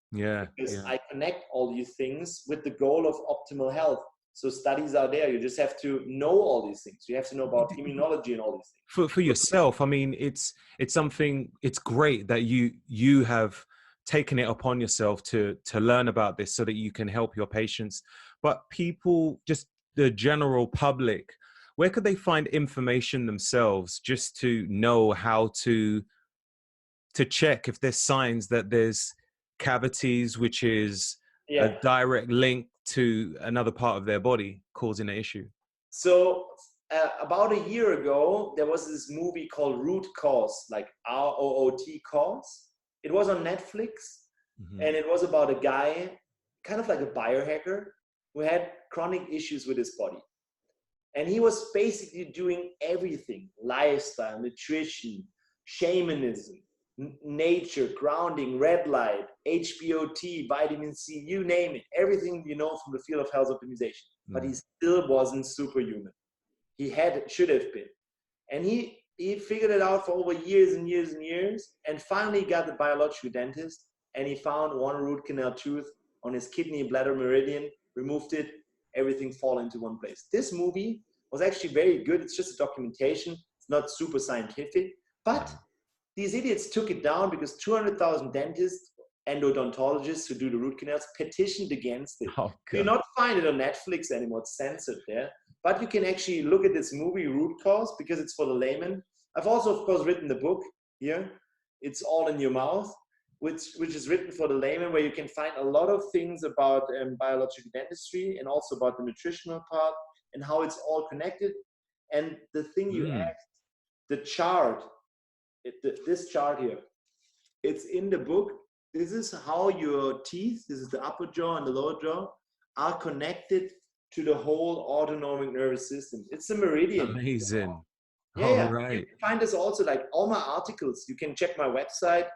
B: Because I connect all these things with the goal of optimal health. So studies are there. You just have to know all these things. You have to know about immunology and all these things.
A: For yourself, I mean, it's something. It's great that you have taken it upon yourself to learn about this so that you can help your patients. But people, just the general public, where could they find information themselves just to know how to check if there's signs that there's cavities, which is a direct link to another part of their body causing an issue?
B: So about a year ago, there was this movie called Root Cause, like ROOT cause. It was on Netflix, and it was about a guy, kind of like a biohacker, who had chronic issues with his body. And he was basically doing everything: lifestyle, nutrition, shamanism, nature, grounding, red light, HBOT, vitamin C, you name it, everything you know from the field of health optimization. But he still wasn't superhuman. He should have been. And he figured it out for over years and years and years, and finally got the biological dentist, and he found one root canal tooth on his kidney bladder meridian, removed it, everything fall into one place. This movie was actually very good. It's just a documentation. It's not super scientific, but these idiots took it down because 200,000 dentists and odontologists who do the root canals petitioned against it.
A: Oh,
B: you not find it on Netflix anymore. It's censored there. But you can actually look at this movie, Root Cause, because it's for the layman. I've also, of course, written the book here. It's All in Your Mouth, which is written for the layman, where you can find a lot of things about biological dentistry and also about the nutritional part and how it's all connected. And the thing you asked, the chart, this chart here, it's in the book. This is how your teeth, this is the upper jaw and the lower jaw, are connected to the whole autonomic nervous system. It's a meridian.
A: Amazing.
B: Yeah,
A: right.
B: You can find this also, like all my articles. You can check my website,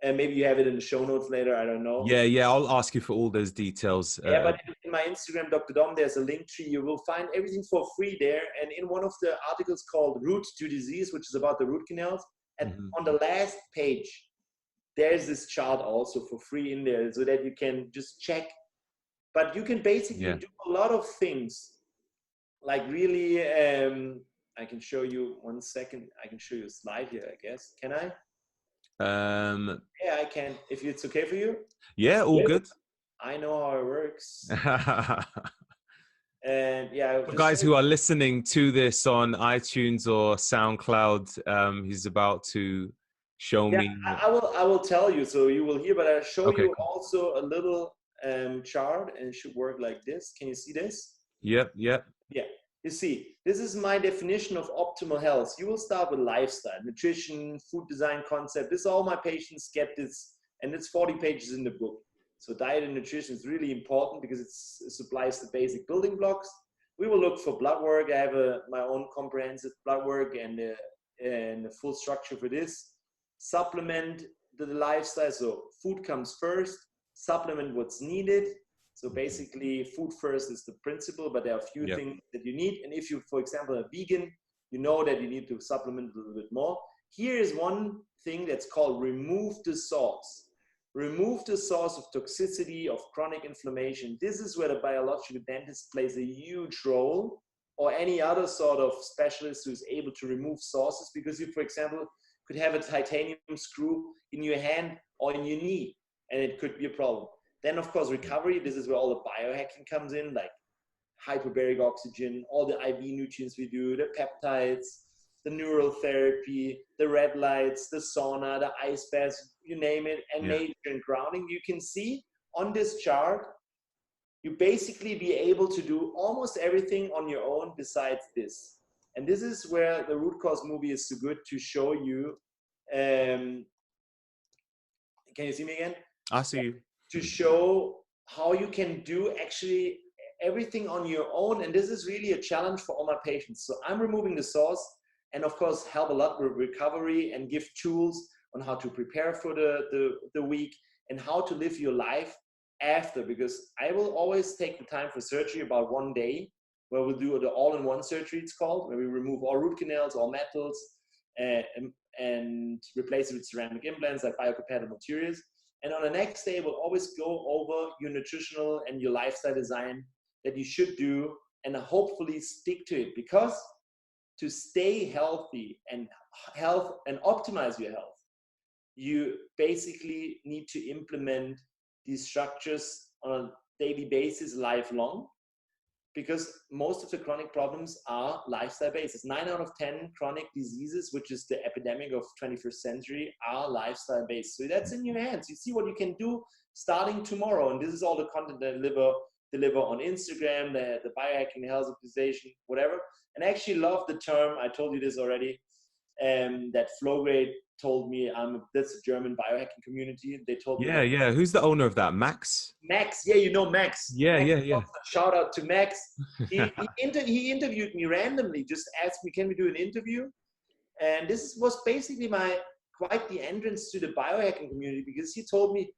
B: and maybe you have it in the show notes later. I don't know.
A: Yeah. I'll ask you for all those details.
B: But in my Instagram, Dr. Dom, there's a link tree. You will find everything for free there. And in one of the articles called Root to Disease, which is about the root canals, and on the last page, there's this chart also for free in there, so that you can just check. But you can basically do a lot of things. Like really, I can show you 1 second. I can show you a slide here, I guess. Can I? Yeah, I can. If it's okay for you.
A: Yeah, all good.
B: I know how it works. And
A: for guys who are listening to this on iTunes or SoundCloud, he's about to show me.
B: I will tell you, so you will hear, but I'll show you also a little chart, and it should work like this. Can you see this?
A: Yep.
B: Yeah. You see, this is my definition of optimal health. You will start with lifestyle, nutrition, food design concept. This all my patients get this, and it's 40 pages in the book. So diet and nutrition is really important because it supplies the basic building blocks. We will look for blood work. I have my own comprehensive blood work and a full structure for this. Supplement the lifestyle. So food comes first, supplement what's needed. So basically food first is the principle, but there are a few things that you need. And if you, for example, are vegan, you know that you need to supplement a little bit more. Here is one thing that's called remove the source. Remove the source of toxicity, of chronic inflammation. This is where the biological dentist plays a huge role, or any other sort of specialist who's able to remove sources, because you, for example, could have a titanium screw in your hand or in your knee, and it could be a problem. Then, of course, recovery. This is where all the biohacking comes in, like hyperbaric oxygen, all the IV nutrients we do, the peptides, the neural therapy, the red lights, the sauna, the ice baths, you name it, and nature and grounding. You can see on this chart, you basically be able to do almost everything on your own besides this. And this is where the Root Cause movie is so good to show you. Can you see me again?
A: I see you.
B: To show how you can do actually everything on your own. And this is really a challenge for all my patients. So I'm removing the source, and of course help a lot with recovery and give tools on how to prepare for the week and how to live your life after, because I will always take the time for surgery about 1 day, where we'll do the all-in-one surgery, it's called, where we remove all root canals, all metals, and replace it with ceramic implants like biocompatible materials. And on the next day, we'll always go over your nutritional and your lifestyle design that you should do, and hopefully stick to it, because to stay healthy and optimize your health, you basically need to implement these structures on a daily basis, lifelong, because most of the chronic problems are lifestyle based. 9 out of 10 chronic diseases, which is the epidemic of 21st century, are lifestyle based. So that's in your hands. You see what you can do starting tomorrow. And this is all the content that I deliver on Instagram, the biohacking, the health optimization, whatever. And I actually love the term, I told you this already, that Flowgrade told me, that's a German biohacking community. They told me.
A: Yeah. Who's the owner of that? Max?
B: Max, yeah, you know Max.
A: Yeah.
B: Shout out to Max. He interviewed me randomly, just asked me, can we do an interview? And this was basically quite the entrance to the biohacking community, because he told me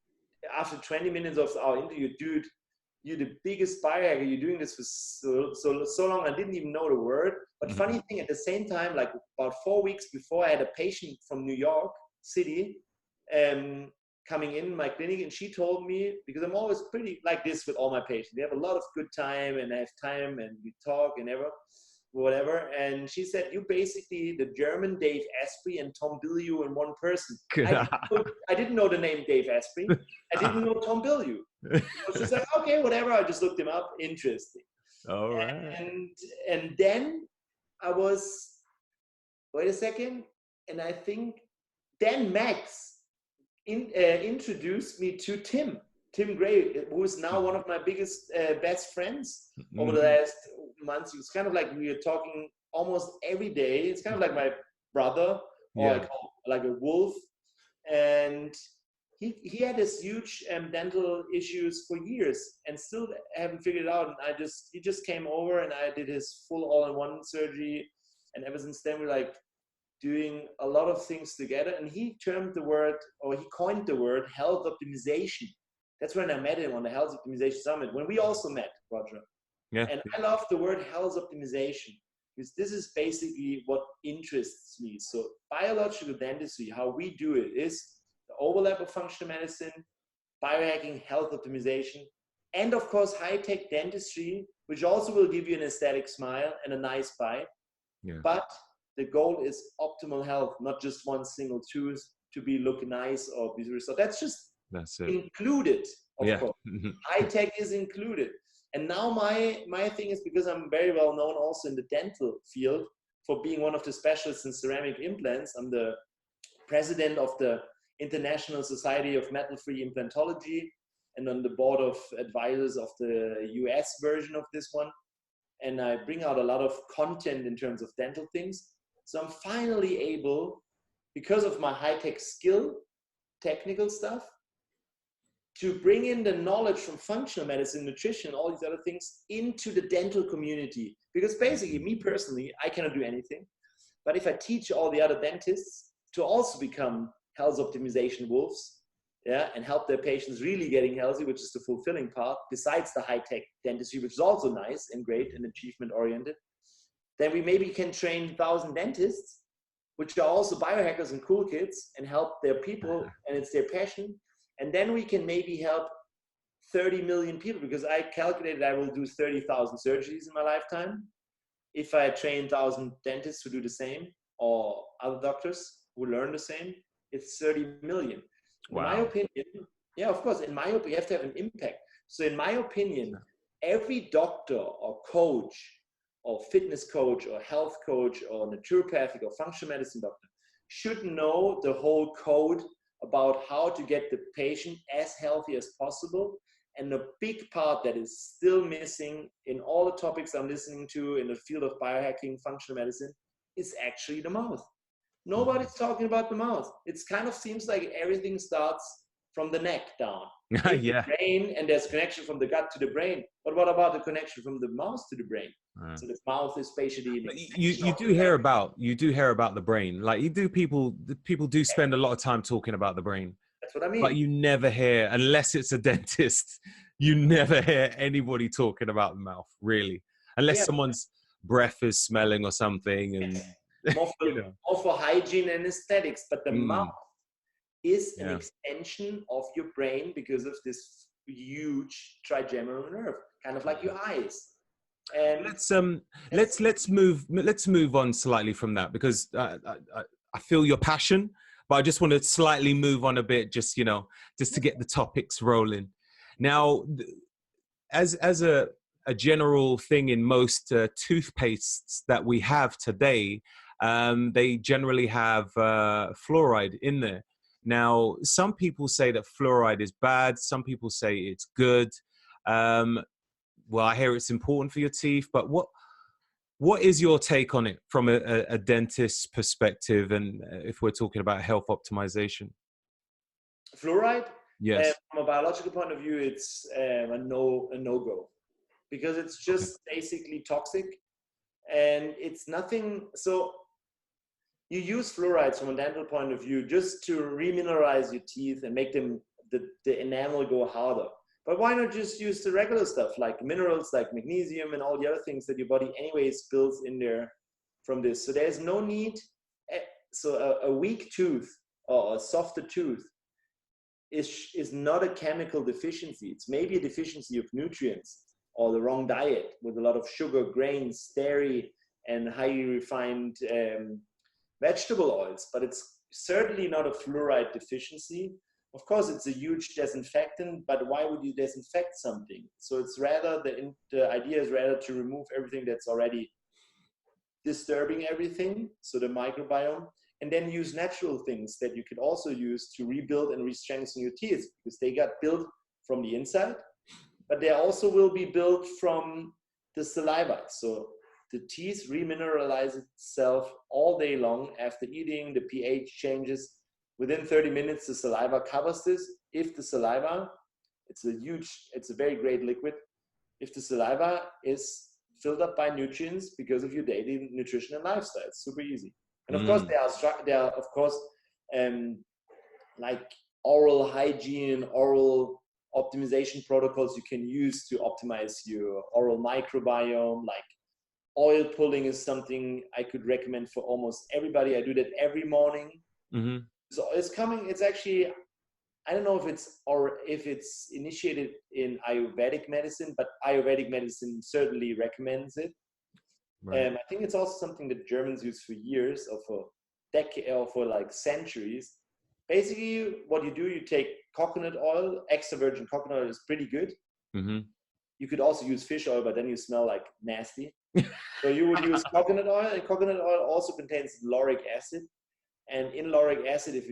B: after 20 minutes of our interview, dude, you're the biggest biohacker. You're doing this for so long. I didn't even know the word. But funny thing, at the same time, like about 4 weeks before, I had a patient from New York City coming in my clinic, and she told me, because I'm always pretty like this with all my patients, we have a lot of good time, and I have time, and we talk and whatever. And she said, you basically the German Dave Asprey and Tom Bilyeu in one person. I didn't know the name Dave Asprey. I didn't know Tom Bilyeu. So she's like, okay, whatever. I just looked him up. Interesting.
A: All right.
B: And then I was, wait a second. And I think then Max introduced me to Tim Gray, who is now one of my biggest, best friends over the last months. It's kind of like we are talking almost every day. It's kind of like my brother, or like a wolf. And he had this huge dental issues for years, and still haven't figured it out. And he just came over, and I did his full all-in-one surgery. And ever since then, we're like doing a lot of things together. And he coined the word health optimization. That's when I met him on the Health Optimization Summit, when we also met, Roger. Yeah. And I love the word health optimization, because this is basically what interests me. So biological dentistry, how we do it, is the overlap of functional medicine, biohacking, health optimization, and of course, high-tech dentistry, which also will give you an aesthetic smile and a nice bite. Yeah. But the goal is optimal health, not just one single tooth to look nice or be. So that's it. Included, of course. High tech is included. And now my thing is, because I'm very well known also in the dental field for being one of the specialists in ceramic implants. I'm the president of the International Society of Metal-Free Implantology, and on the board of advisors of the US version of this one. And I bring out a lot of content in terms of dental things. So I'm finally able, because of my high-tech skill, technical stuff, to bring in the knowledge from functional medicine, nutrition, all these other things into the dental community. Because basically, me personally, I cannot do anything. But if I teach all the other dentists to also become health optimization wolves, and help their patients really getting healthy, which is the fulfilling part, besides the high-tech dentistry, which is also nice and great and achievement-oriented, then we maybe can train 1,000 dentists, which are also biohackers and cool kids, and help their people, and it's their passion. And then we can maybe help 30 million people, because I calculated I will do 30,000 surgeries in my lifetime. If I train 1,000 dentists who do the same, or other doctors who learn the same, it's 30 million. Wow. In my opinion, of course, in my opinion, you have to have an impact. So in my opinion, every doctor or coach or fitness coach or health coach or naturopathic or functional medicine doctor should know the whole code about how to get the patient as healthy as possible. And the big part that is still missing in all the topics I'm listening to in the field of biohacking, functional medicine, is actually the mouth. Nobody's talking about the mouth. It kind of seems like everything starts from the neck down. The brain, and there's connection from the gut to the brain. But what about the connection from the mouth to the brain? So the mouth is basically
A: you do hear about the brain. Like people do spend a lot of time talking about the brain.
B: That's what I mean.
A: But you never hear, unless it's a dentist, you never hear anybody talking about the mouth, really, unless someone's breath is smelling or something. And
B: more for hygiene and aesthetics, but the mouth is an extension of your brain because of this huge trigeminal nerve, kind of like your eyes. And
A: let's move on slightly from that, because I feel your passion, but I just want to slightly move on a bit, just, you know, just to get the topics rolling. Now, as a general thing in most toothpastes that we have today, they generally have fluoride in there. Now, some people say that fluoride is bad. Some people say it's good. Well, I hear it's important for your teeth, but what is your take on it from a dentist's perspective, and if we're talking about health optimization?
B: Fluoride?
A: Yes.
B: From a biological point of view, it's a no-go, because it's just basically toxic, and it's nothing. So you use fluorides from a dental point of view just to remineralize your teeth and make them the enamel go harder. But why not just use the regular stuff like minerals, like magnesium and all the other things that your body anyways builds in there from this? So there's no need. So a weak tooth or a softer tooth is not a chemical deficiency. It's maybe a deficiency of nutrients or the wrong diet with a lot of sugar, grains, dairy, and highly refined vegetable oils. But it's certainly not a fluoride deficiency. Of course, it's a huge disinfectant, but why would you disinfect something? So it's rather, the idea is rather to remove everything that's already disturbing everything, so the microbiome, and then use natural things that you could also use to rebuild and re-strengthen your teeth, because they got built from the inside, but they also will be built from the saliva. So the teeth remineralize itself all day long after eating, the pH changes. Within 30 minutes, the saliva covers this. If the saliva, it's a very great liquid. If the saliva is filled up by nutrients because of your daily nutrition and lifestyle, it's super easy. And of course, there are of course, like oral hygiene, oral optimization protocols you can use to optimize your oral microbiome. Like oil pulling is something I could recommend for almost everybody. I do that every morning. Mm-hmm. So it's actually, I don't know if it's initiated in Ayurvedic medicine, but Ayurvedic medicine certainly recommends it. Right. I think it's also something that Germans use for years or for decades or for like centuries. Basically, what you do, you take coconut oil. Extra virgin coconut oil is pretty good. Mm-hmm. You could also use fish oil, but then you smell like nasty. So you would use coconut oil, and coconut oil also contains lauric acid. And in lauric acid, if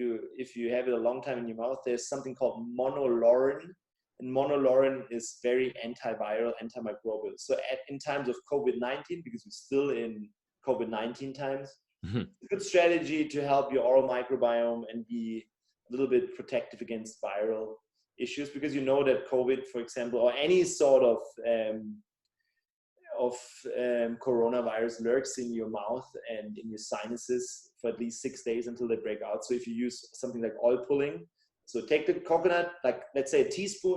B: you have it a long time in your mouth, there's something called monolaurin. And monolaurin is very antiviral, antimicrobial. So in times of COVID-19, because we're still in COVID-19 times, mm-hmm. It's a good strategy to help your oral microbiome and be a little bit protective against viral issues. Because you know that COVID, for example, or any sort of coronavirus lurks in your mouth and in your sinuses for at least 6 days until they break out. So if you use something like oil pulling, so take the coconut, like let's say a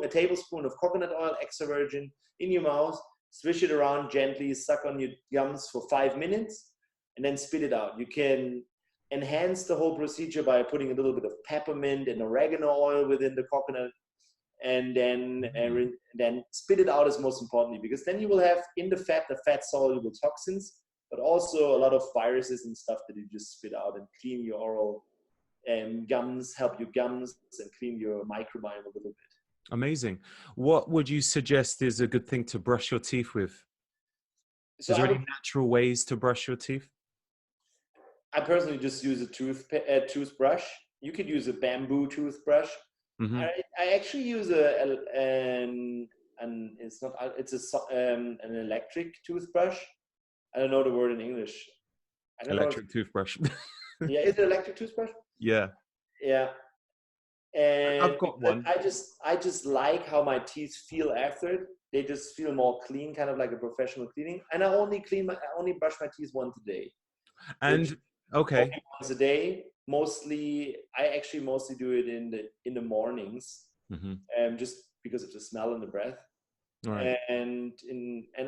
B: tablespoon of coconut oil, extra virgin, in your mouth, swish it around gently, suck on your gums for 5 minutes, and then spit it out. You can enhance the whole procedure by putting a little bit of peppermint and oregano oil within the coconut, and then spit it out is most importantly, because then you will have in the fat soluble toxins, but also a lot of viruses and stuff that you just spit out, and clean your oral gums, help your gums, and clean your microbiome a little bit. Amazing.
A: What would you suggest is a good thing to brush your teeth with? So is there any natural ways to brush your teeth?
B: I personally just use a toothbrush. You could use a bamboo toothbrush. Mm-hmm. I actually use an electric toothbrush. I don't know the word in English.
A: Electric toothbrush.
B: Yeah, is it electric toothbrush?
A: Yeah.
B: Yeah. And
A: I've got one.
B: I just like how my teeth feel after it. They just feel more clean, kind of like a professional cleaning. And I only brush my teeth once a day.
A: And okay.
B: Once a day. I actually mostly do it in the mornings, mm-hmm. Just because of the smell and the breath. Right. And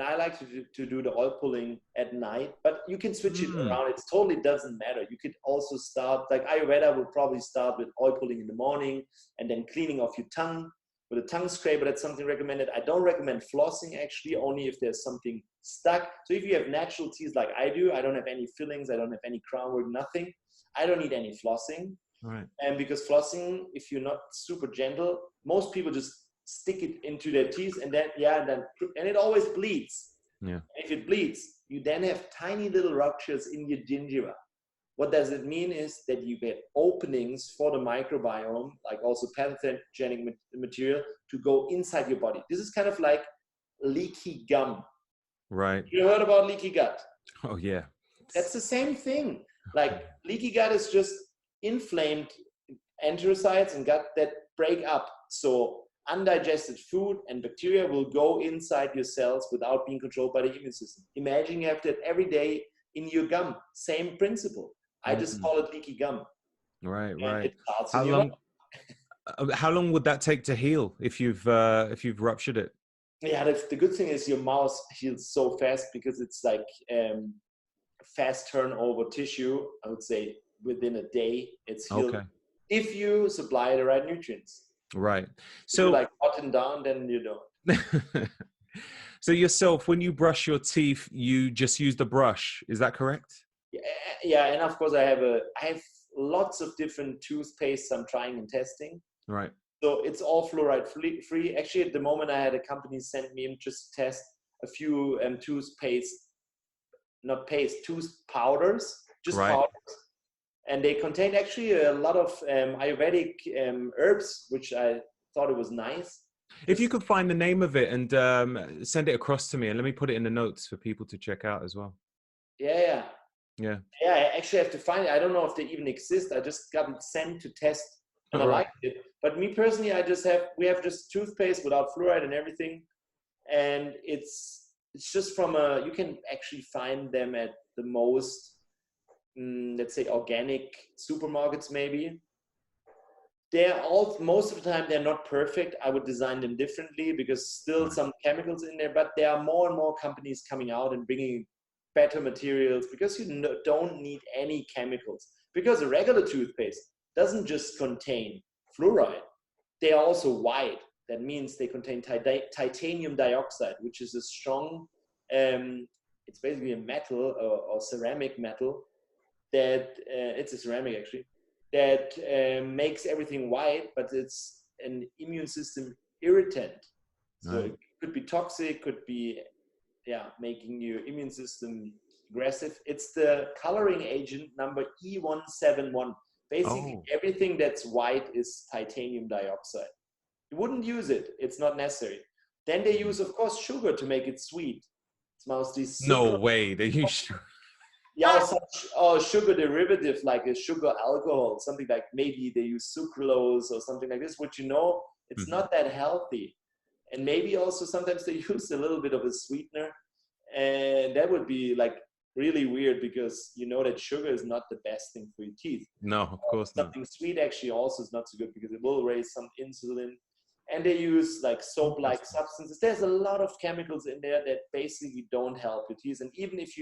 B: I like to do the oil pulling at night, but you can switch it around. It totally doesn't matter. You could also start, like Ayurveda would probably start with oil pulling in the morning and then cleaning off your tongue with a tongue scraper. That's something recommended. I don't recommend flossing, actually, only if there's something stuck. So if you have natural teeth like I do, I don't have any fillings, I don't have any crown work, nothing. I don't need any flossing.
A: Right.
B: And because flossing, if you're not super gentle, most people just stick it into their teeth and then, and it always bleeds.
A: Yeah.
B: If it bleeds, you then have tiny little ruptures in your gingiva. What does it mean is that you get openings for the microbiome, like also pathogenic material, to go inside your body. This is kind of like leaky gum.
A: Right.
B: You heard about leaky gut?
A: Oh, yeah.
B: That's the same thing. Like leaky gut is just inflamed enterocytes and gut that break up. So undigested food and bacteria will go inside your cells without being controlled by the immune system. Imagine you have that every day in your gum. Same principle. I just call it leaky gum.
A: Right,
B: And
A: right.
B: it starts in your mouth.
A: How long would that take to heal if you've ruptured it?
B: Yeah, the good thing is your mouth heals so fast because it's like fast turnover tissue. I would say within a day it's healed.
A: Okay.
B: If you supply the right nutrients.
A: Right.
B: So if you like button down, then you don't.
A: So yourself, when you brush your teeth, you just use the brush. Is that correct?
B: Yeah, and of course I have lots of different toothpastes I'm trying and testing.
A: Right.
B: So it's all fluoride free. Actually, at the moment, I had a company send me in just to test a few tooth powders, just powders. And they contain actually a lot of Ayurvedic herbs, which I thought it was nice.
A: If you could find the name of it and send it across to me, and let me put it in the notes for people to check out as well.
B: Yeah.
A: Yeah.
B: Yeah, I actually have to find it. I don't know if they even exist. I just got it sent to test and I liked it. But me personally, we have just toothpaste without fluoride and everything. And it's just you can actually find them at the most, let's say, organic supermarkets maybe. Most of the time they're not perfect. I would design them differently because still some chemicals in there, but there are more and more companies coming out and bringing better materials because you don't need any chemicals. Because a regular toothpaste doesn't just contain fluoride. They are also white. That means they contain titanium dioxide, which is a strong, it's basically a metal or ceramic metal that, it's a ceramic actually, that makes everything white, but it's an immune system irritant. So it could be toxic, could be making your immune system aggressive. It's the coloring agent number E171. Basically, everything that's white is titanium dioxide. You wouldn't use it. It's not necessary. Then they use, of course, sugar to make it sweet. It's mostly
A: No way. They use sugar.
B: Yeah, or sugar derivative, like a sugar alcohol, something like maybe they use sucralose or something like this, which it's not that healthy. And maybe also sometimes they use a little bit of a sweetener. And that would be like really weird because you know that sugar is not the best thing for your teeth.
A: No, of course not.
B: Something sweet actually also is not so good because it will raise some insulin. And they use like soap-like substances. There's a lot of chemicals in there that basically don't help your teeth. And even if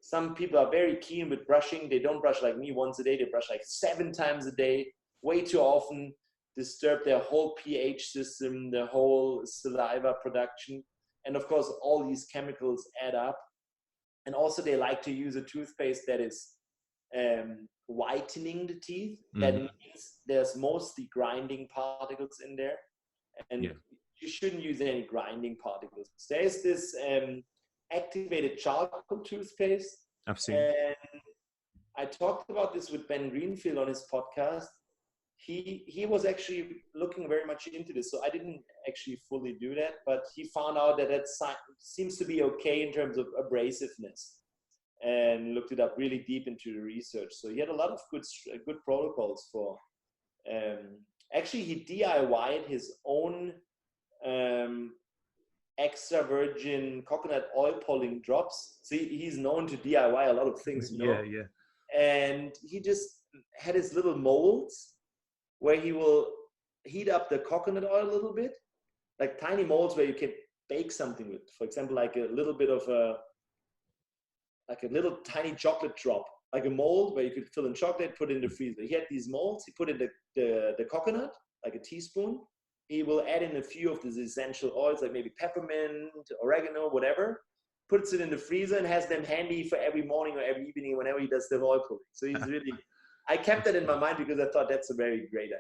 B: some people are very keen with brushing, they don't brush like me once a day, they brush like 7 times a day, way too often, disturb their whole pH system, their whole saliva production. And of course, all these chemicals add up. And also they like to use a toothpaste that is whitening the teeth. That means there's mostly grinding particles in there. And you shouldn't use any grinding particles. There's this activated charcoal toothpaste.
A: I've seen.
B: And I talked about this with Ben Greenfield on his podcast. He was actually looking very much into this, so I didn't actually fully do that, but he found out that seems to be okay in terms of abrasiveness, and looked it up really deep into the research. So he had a lot of good protocols for. Actually, he DIY'd his own extra virgin coconut oil pulling drops. See, he's known to DIY a lot of things, you know?
A: Yeah.
B: And he just had his little molds where he will heat up the coconut oil a little bit, like tiny molds where you can bake something with. For example, like a little bit of like a little tiny chocolate drop, like a mold where you could fill in chocolate, put in the freezer. He had these molds, he put in the coconut, like a teaspoon. He will add in a few of these essential oils, like maybe peppermint, oregano, whatever, puts it in the freezer and has them handy for every morning or every evening whenever he does the oil pulling. So he's really I kept that in my mind because I thought that's a very great idea.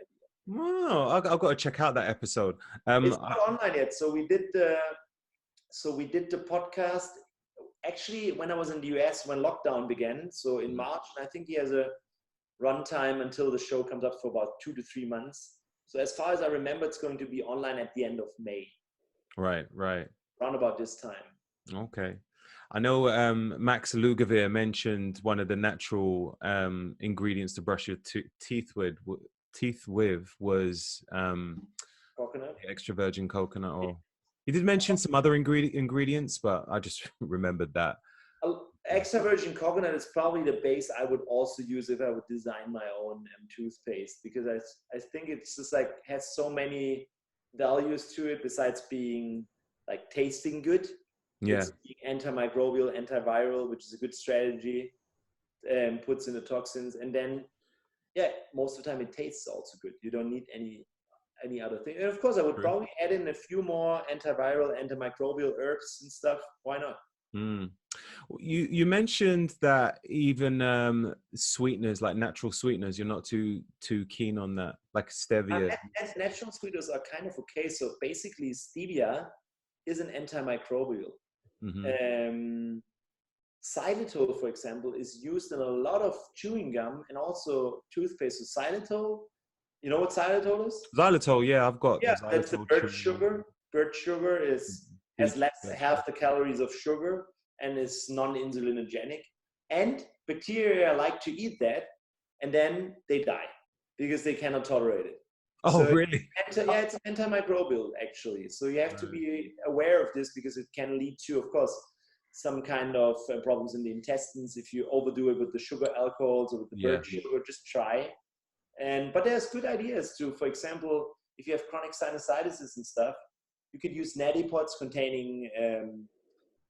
A: Oh, I've got to check out that episode.
B: It's not online yet. So we did the podcast actually when I was in the US when lockdown began. So in March, and I think he has a runtime until the show comes up for about 2 to 3 months. So as far as I remember, it's going to be online at the end of May.
A: Right.
B: Around about this time.
A: Okay. I know Max Lugavere mentioned one of the natural ingredients to brush your teeth with was
B: Coconut?
A: extra virgin coconut. Or he did mention some other ingredients, but I just remembered that.
B: Extra virgin coconut is probably the base I would also use if I would design my own toothpaste, because I think it's just like has so many values to it besides being like tasting good.
A: Yeah.
B: It's antimicrobial, antiviral, which is a good strategy, puts in the toxins. And then, most of the time it tastes also good. You don't need any other thing. And of course, I would probably add in a few more antiviral, antimicrobial herbs and stuff. Why not?
A: You mentioned that even sweeteners, like natural sweeteners, you're not too keen on that, like stevia.
B: Natural sweeteners are kind of okay. So basically, stevia is an antimicrobial. Xylitol, for example, is used in a lot of chewing gum and also toothpaste. So xylitol, you know what xylitol is?
A: Xylitol, yeah, I've got.
B: Yeah, that's the bird sugar. Bird sugar has half the calories of sugar and is non-insulinogenic. And bacteria like to eat that, and then they die because they cannot tolerate it.
A: Oh,
B: so
A: really?
B: It's antimicrobial, actually. So you have to be aware of this because it can lead to, of course, some kind of problems in the intestines if you overdo it with the sugar alcohols or with the bird sugar. Just try. But there's good ideas too. For example, if you have chronic sinusitis and stuff, you could use neti pots containing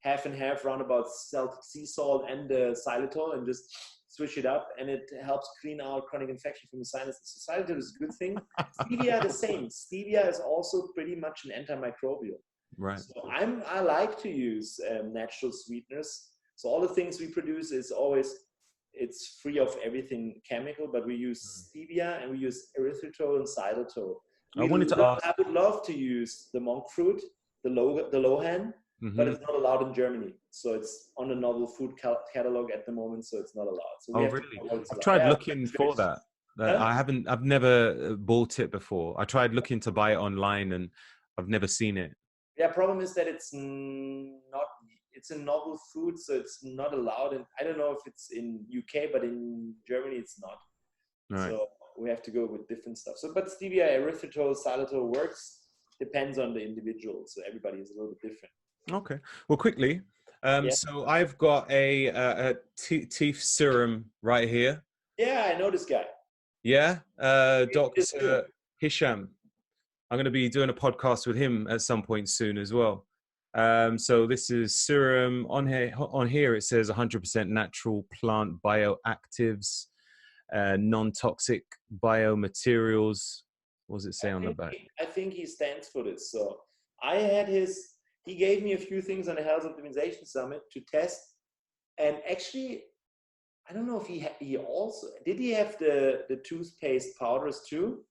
B: half and half roundabout sea salt and the xylitol and just switch it up, and it helps clean out chronic infection from the sinuses. So xylitol is a good thing. Stevia, the same. Stevia is also pretty much an antimicrobial.
A: Right.
B: So I like to use natural sweeteners. So all the things we produce it's free of everything chemical, but we use stevia and we use erythritol and xylitol. I would love to use the monk fruit, the lohan, but it's not allowed in Germany. So it's on the novel food catalog at the moment, so it's not allowed. So
A: really? I've tried looking for that. I've never bought it before. I tried looking to buy it online and I've never seen it.
B: Yeah, problem is that it's a novel food, so it's not allowed. And I don't know if it's in UK, but in Germany it's not. Right. So we have to go with different stuff. So, but stevia, erythritol, xylitol works. Depends on the individual. So everybody is a little bit different.
A: Okay. Well, quickly. So I've got a teeth serum right here.
B: Yeah, I know this guy.
A: Yeah. Dr. Hisham. I'm going to be doing a podcast with him at some point soon as well. So this is serum on here. It says 100% natural plant bioactives, non-toxic biomaterials. What does it say on the back?
B: I think he stands for this. So he gave me a few things on the Health Optimization Summit to test. And actually, I don't know if he also, did he have the toothpaste powders too?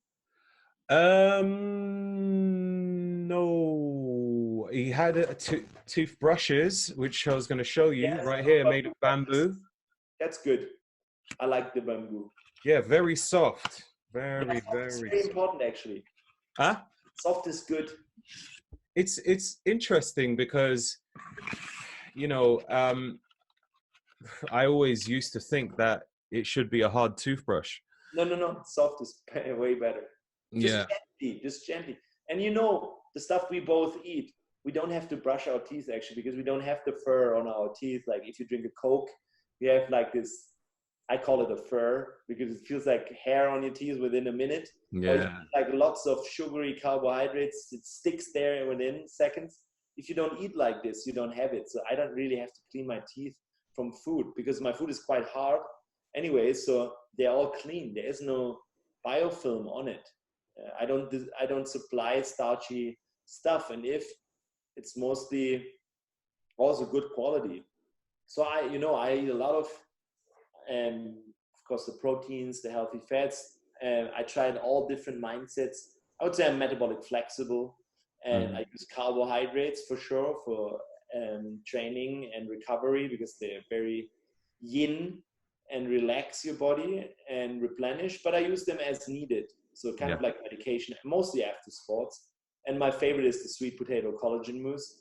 A: No, he had toothbrushes, which I was going to show you right here, made of bamboo.
B: That's good. I like the bamboo.
A: Yeah, very soft. Very
B: important, actually.
A: Huh?
B: Soft is good.
A: It's interesting because, I always used to think that it should be a hard toothbrush.
B: No. Soft is way better. Just gently. And the stuff we both eat, we don't have to brush our teeth actually, because we don't have the fur on our teeth. Like if you drink a Coke, you have like this, I call it a fur because it feels like hair on your teeth within a minute. Yeah. Like lots of sugary carbohydrates, it sticks there within seconds. If you don't eat like this, you don't have it. So I don't really have to clean my teeth from food because my food is quite hard anyway. So they're all clean. There is no biofilm on it. I don't supply starchy stuff, and if it's mostly also good quality. So I eat a lot of course, the proteins, the healthy fats. I tried all different mindsets. I would say I'm metabolic flexible, and I use carbohydrates for sure for training and recovery, because they're very yin and relax your body and replenish, but I use them as needed. So kind of like medication, mostly after sports. And my favorite is the sweet potato collagen mousse.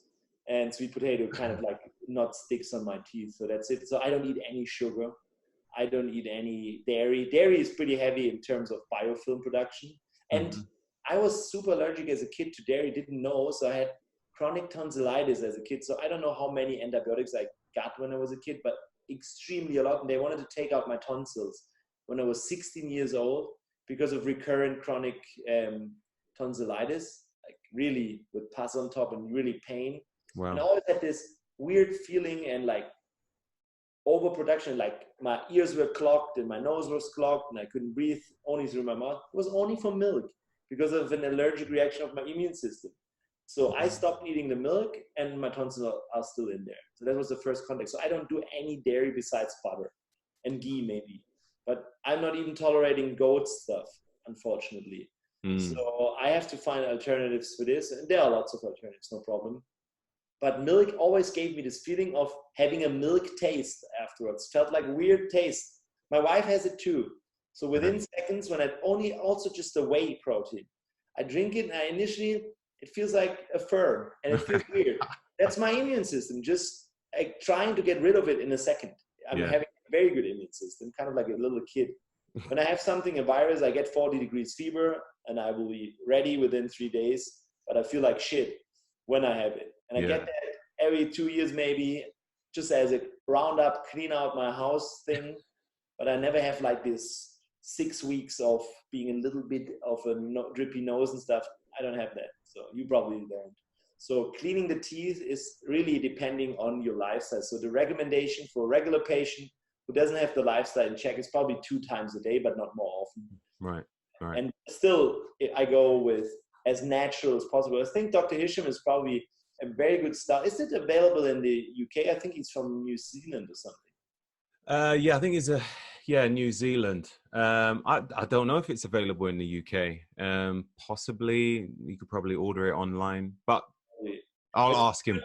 B: And sweet potato kind of like not sticks on my teeth. So that's it. So I don't eat any sugar. I don't eat any dairy. Dairy is pretty heavy in terms of biofilm production. And I was super allergic as a kid to dairy, didn't know. So I had chronic tonsillitis as a kid. So I don't know how many antibiotics I got when I was a kid, but extremely a lot. And they wanted to take out my tonsils when I was 16 years old because of recurrent chronic tonsillitis, like really with pus on top and really pain.
A: Wow.
B: And I always had this weird feeling and like overproduction, like my ears were clogged and my nose was clogged and I couldn't breathe only through my mouth. It was only from milk because of an allergic reaction of my immune system. So I stopped eating the milk and my tonsils are still in there. So that was the first context. So I don't do any dairy besides butter and ghee maybe. But I'm not even tolerating goat stuff, unfortunately. So I have to find alternatives for this. And there are lots of alternatives, no problem. But milk always gave me this feeling of having a milk taste afterwards. Felt like weird taste. My wife has it too. So within seconds, when I only also just a whey protein, I drink it and initially it feels like a fur and it feels weird. That's my immune system, just like trying to get rid of it in a second. I'm having a very good immune system, kind of like a little kid. When I have something, a virus, I get 40 degrees fever and I will be ready within 3 days, but I feel like shit when I have it. And I get that every 2 years maybe, just as a round up, clean out my house thing. But I never have like this 6 weeks of being a little bit of a drippy nose and stuff. I don't have that. So you probably don't. So cleaning the teeth is really depending on your lifestyle. So the recommendation for a regular patient who doesn't have the lifestyle in check is probably 2 times a day, but not more often.
A: Right.
B: And still, I go with as natural as possible. I think Dr. Hisham is probably a very good start. Is it available in the UK? I think he's from New Zealand or something.
A: Yeah, I think it's New Zealand. I don't know if it's available in the UK. Possibly, you could probably order it online, but I'll ask him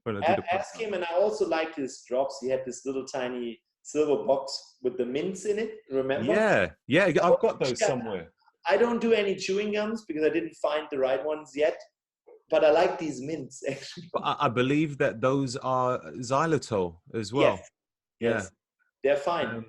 A: when I do the podcast.
B: Ask him, and I also like his drops. He had this little tiny silver box with the mints in it. Remember?
A: Yeah, I've got those somewhere.
B: I don't do any chewing gums because I didn't find the right ones yet. But I like these mints actually.
A: But I believe that those are xylitol as well.
B: Yes. They're fine.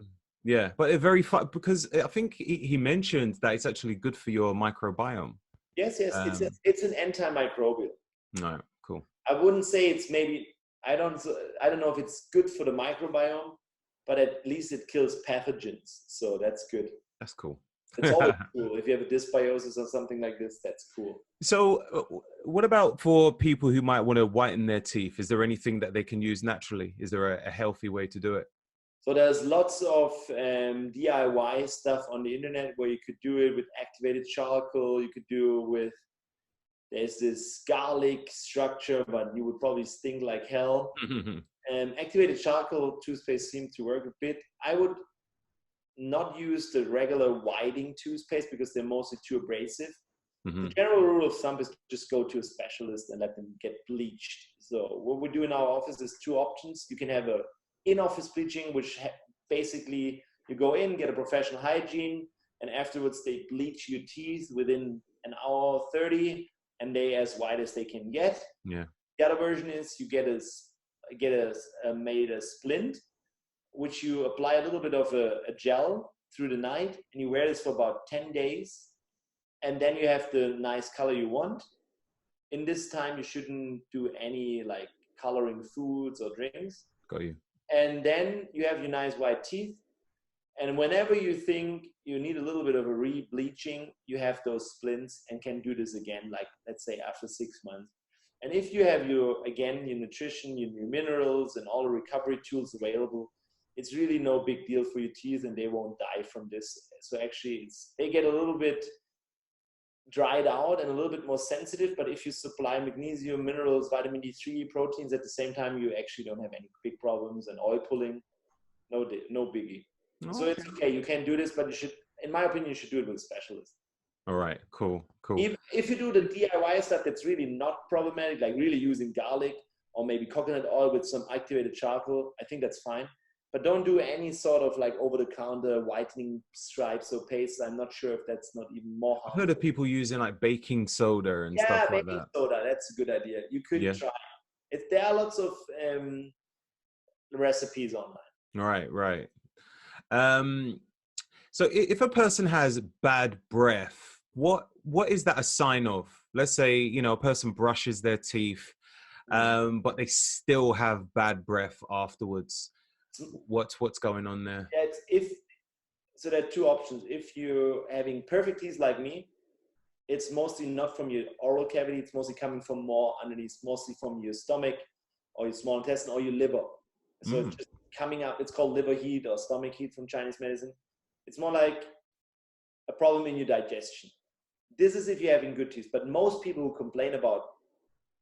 A: But they're very fun because I think he mentioned that it's actually good for your microbiome.
B: Yes. It's an antimicrobial.
A: No, cool.
B: I wouldn't say it's maybe, I don't know if it's good for the microbiome, but at least it kills pathogens. So that's good.
A: That's cool.
B: It's always cool. If you have a dysbiosis or something like this, that's cool.
A: So what about for people who might want to whiten their teeth? Is there anything that they can use naturally? Is there a healthy way to do it?
B: So there's lots of DIY stuff on the internet where you could do it with activated charcoal. You could do it with, there's this garlic structure, but you would probably stink like hell. Activated charcoal toothpaste seemed to work a bit. I would not use the regular whitening toothpaste because they're mostly too abrasive. The general rule of thumb is just go to a specialist and let them get bleached. So what we do in our office is 2 options. You can have a in-office bleaching, which basically you go in, get a professional hygiene, and afterwards they bleach your teeth within an hour 30, and they as white as they can get.
A: Yeah.
B: The other version is you get made a splint, which you apply a little bit of a gel through the night, and you wear this for about 10 days. And then you have the nice color you want. In this time, you shouldn't do any like coloring foods or drinks.
A: Got you.
B: And then you have your nice white teeth. And whenever you think you need a little bit of a re-bleaching, you have those splints and can do this again, like let's say after 6 months. And if you have your nutrition, your minerals, and all the recovery tools available, it's really no big deal for your teeth and they won't die from this. So actually they get a little bit dried out and a little bit more sensitive, but if you supply magnesium, minerals, vitamin D3, proteins at the same time, you actually don't have any big problems. And oil pulling, no biggie. So it's okay. You can do this, but you should, in my opinion, you should do it with a specialist.
A: All right, cool.
B: If you do the DIY stuff, that's really not problematic, like really using garlic or maybe coconut oil with some activated charcoal, I think that's fine. But don't do any sort of like over-the-counter whitening stripes or paste. I'm not sure if that's not even more harmful.
A: I've heard of people using like baking soda and stuff like that.
B: Yeah, baking soda, that's a good idea. You could try. There are lots of recipes online.
A: Right. So if a person has bad breath, what is that a sign of? Let's say, you know, a person brushes their teeth, but they still have bad breath afterwards. What's going on there?
B: So there are two options. If you're having perfect teeth like me, it's mostly not from your oral cavity. It's mostly coming from more underneath, mostly from your stomach or your small intestine or your liver. So it's just coming up. It's called liver heat or stomach heat from Chinese medicine. It's more like a problem in your digestion. This is if you're having good teeth, but most people who complain about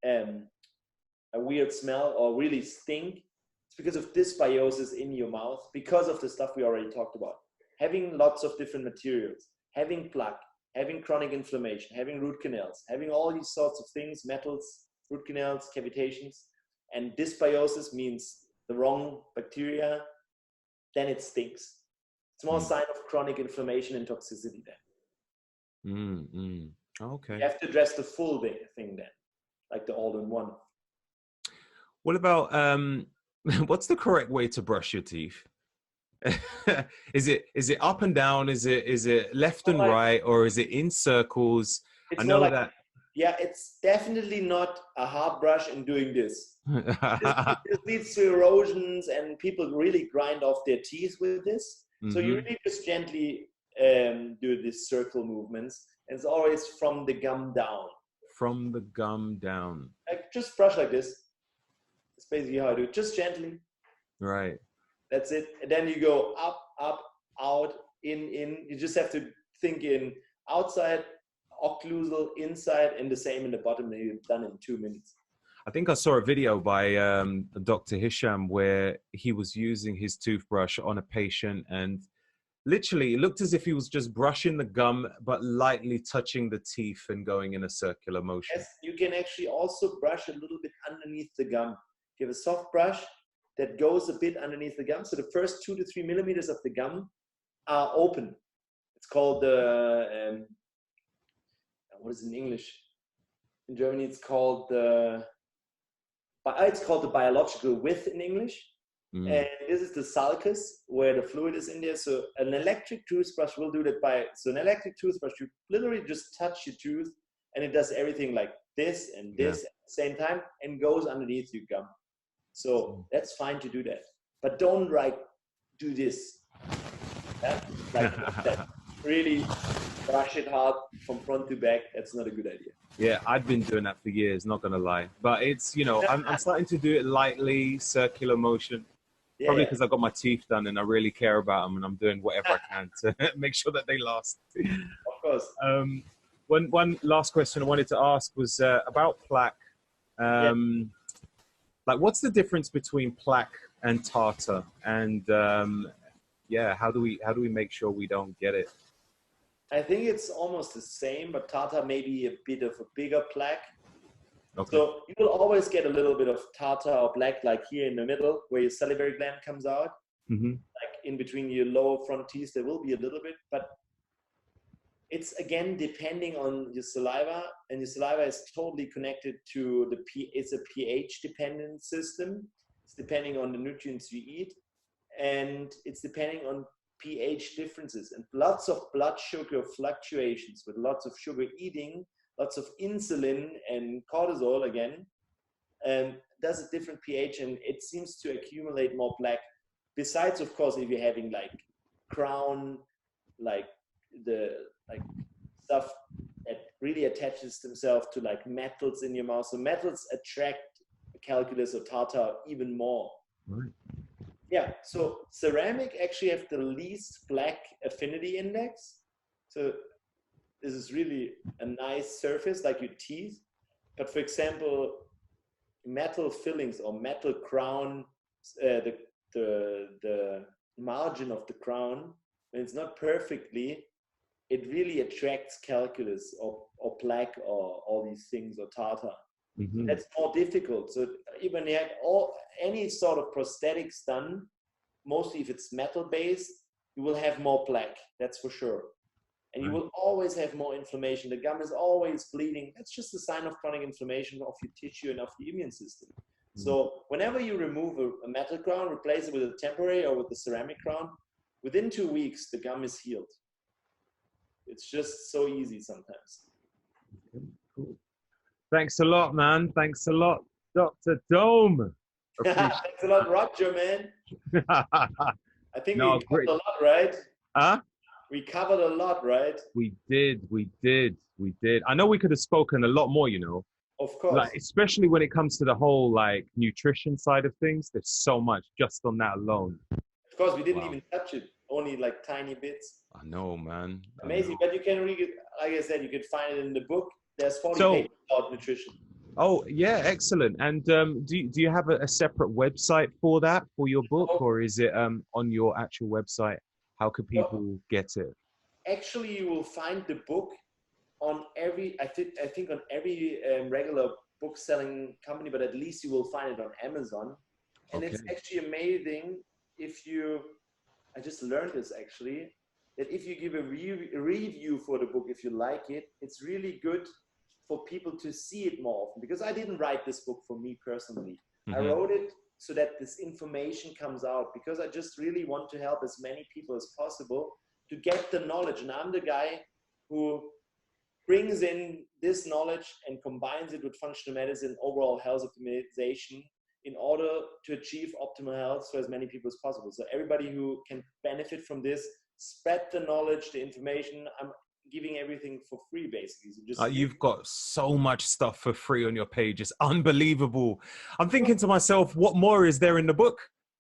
B: a weird smell or really stink, it's because of dysbiosis in your mouth, because of the stuff we already talked about. Having lots of different materials, having plaque, having chronic inflammation, having root canals, having all these sorts of things, metals, root canals, cavitations, and dysbiosis means the wrong bacteria, then it stinks. It's more a sign of chronic inflammation and toxicity then.
A: Okay. You
B: have to address the full thing then, like the all-in-one.
A: What about, what's the correct way to brush your teeth? Is it up and down? Is it left and right, or is it in circles?
B: I know that. Yeah, it's definitely not a hard brush in doing this. This leads to erosions, and people really grind off their teeth with this. So you really just gently do these circle movements, and it's always from the gum down.
A: From the gum down.
B: Like just brush like this. That's basically how I do it. Just gently.
A: Right.
B: That's it. And then you go up, out, in. You just have to think in outside, occlusal, inside, and the same in the bottom. And you're done in 2 minutes.
A: I think I saw a video by Dr. Hisham where he was using his toothbrush on a patient, and literally it looked as if he was just brushing the gum, but lightly touching the teeth and going in a circular motion.
B: Yes, you can actually also brush a little bit underneath the gum. If you have a soft brush that goes a bit underneath the gum, so the first 2 to 3 millimeters of the gum are open. It's called the, what is it in English? In Germany, it's called the biological width in English. And this is the sulcus where the fluid is in there. So an electric toothbrush will do that so an electric toothbrush, you literally just touch your tooth and it does everything like this and this at the same time and goes underneath your gum. So that's fine to do that. But don't do this. That really brush it hard from front to back. That's not a good idea.
A: Yeah, I've been doing that for years, not going to lie. But it's, you know, I'm starting to do it lightly, circular motion. Probably because I got my teeth done and I really care about them, and I'm doing whatever I can to make sure that they last.
B: Of course.
A: One last question I wanted to ask was about plaque. Like, what's the difference between plaque and tartar? And how do we make sure we don't get it?
B: I think it's almost the same, but tartar may be a bit of a bigger plaque.
A: Okay.
B: So you will always get a little bit of tartar or plaque, like here in the middle where your salivary gland comes out. Like in between your lower front teeth, there will be a little bit, but it's again depending on your saliva, and your saliva is totally connected to it's a pH dependent system. It's depending on the nutrients you eat, and it's depending on pH differences and lots of blood sugar fluctuations with lots of sugar eating, lots of insulin and cortisol again, does a different pH, and it seems to accumulate more plaque. Besides, of course, if you're having like crown, like stuff that really attaches themselves to like metals in your mouth. So metals attract calculus or tartar even more.
A: Right.
B: Yeah, so ceramic actually have the least plaque affinity index. So this is really a nice surface like your teeth. But for example, metal fillings or metal crown, the margin of the crown, when it's not perfectly, it really attracts calculus or plaque or all these things, or tartar.
A: Mm-hmm.
B: That's more difficult. So even you have any sort of prosthetics done, mostly if it's metal based, you will have more plaque, that's for sure. And you will always have more inflammation. The gum is always bleeding. That's just a sign of chronic inflammation of your tissue and of the immune system. So whenever you remove a metal crown, replace it with a temporary or with the ceramic crown, within 2 weeks, the gum is healed. It's just so easy sometimes.
A: Okay, cool. Thanks a lot, man. Thanks a lot, Dr. Dome.
B: Thanks a lot, Roger, man. I think we covered a lot, right?
A: Huh?
B: We covered a lot, right?
A: We did. I know we could have spoken a lot more, you know.
B: Of course.
A: Like, especially when it comes to the whole like nutrition side of things. There's so much just on that alone.
B: Of course, we didn't even touch it. Only like tiny bits.
A: I know, man.
B: Amazing. But you can read it, like I said, you can find it in the book. There's 40 pages about nutrition.
A: Oh, yeah, excellent. And do you have a separate website for that, for your book, or is it on your actual website? How could people get it?
B: Actually, you will find the book on every, I think on every regular book selling company, but at least you will find it on Amazon. And it's actually amazing if you, I just learned this actually, that if you give a review for the book, if you like it, it's really good for people to see it more often, because I didn't write this book for me personally. I wrote it so that this information comes out, because I just really want to help as many people as possible to get the knowledge. And I'm the guy who brings in this knowledge and combines it with functional medicine, overall health optimization, in order to achieve optimal health for as many people as possible. So everybody who can benefit from this, spread the knowledge, the information. I'm giving everything for free, basically. So just
A: you've got so much stuff for free on your page. It's unbelievable. I'm thinking to myself, what more is there in the book?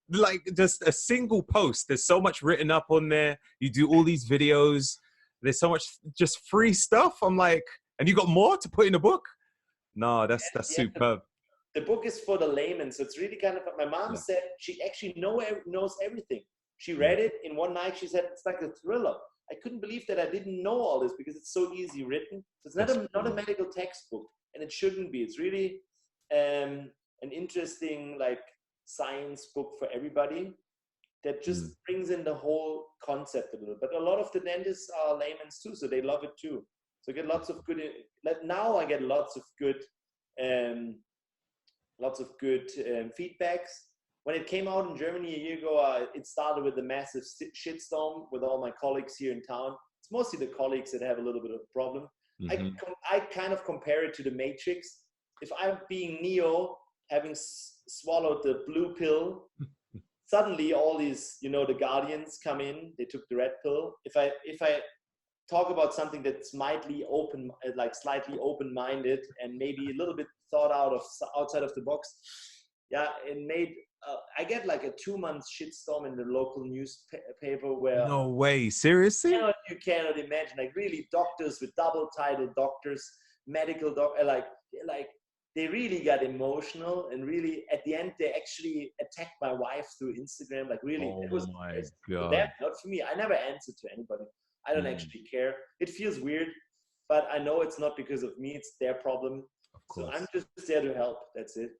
A: Like just a single post. There's so much written up on there. You do all these videos. There's so much just free stuff. I'm like, and you got more to put in the book? No, that's superb.
B: The book is for the layman. So it's really kind of, my mom said she actually knows everything. She read it in one night. She said, it's like a thriller. I couldn't believe that I didn't know all this, because it's so easy written. So it's not a medical textbook, and it shouldn't be. It's really an interesting like science book for everybody that just brings in the whole concept a little. But a lot of the dentists are laymen too, so they love it too. So I get lots of good. Now I get lots of good feedbacks. When it came out in Germany a year ago, it started with a massive shitstorm with all my colleagues here in town. It's mostly the colleagues that have a little bit of a problem. I kind of compare it to the Matrix. If I'm being Neo, having swallowed the blue pill, suddenly all these, the Guardians come in. They took the red pill. If I talk about something that's slightly open-minded and maybe a little bit thought outside of the box, it made. I get like a 2-month shitstorm in the local newspaper where.
A: No way, seriously?
B: You cannot imagine. Like really, doctors with double title doctors, medical like they really got emotional, and really at the end they actually attacked my wife through Instagram. Like really, it was
A: my
B: for
A: God.
B: them, not for me. I never answer to anybody. I don't actually care. It feels weird, but I know it's not because of me. It's their problem. So I'm just there to help. That's it.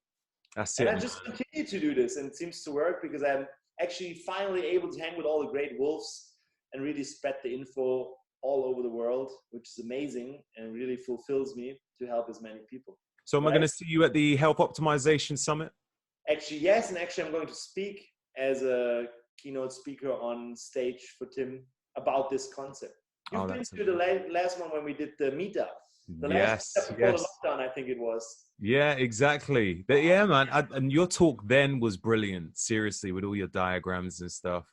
A: That's it.
B: I just continue to do this, and it seems to work, because I'm actually finally able to hang with all the great wolves and really spread the info all over the world, which is amazing and really fulfills me to help as many people.
A: So am I going to see you at the Health Optimization Summit?
B: Actually, yes. And actually, I'm going to speak as a keynote speaker on stage for Tim about this concept. You've been to the last one when we did the meetup. The last meetup before the lockdown, I think it was.
A: Yeah, exactly. But yeah, man. And your talk then was brilliant. Seriously, with all your diagrams and stuff,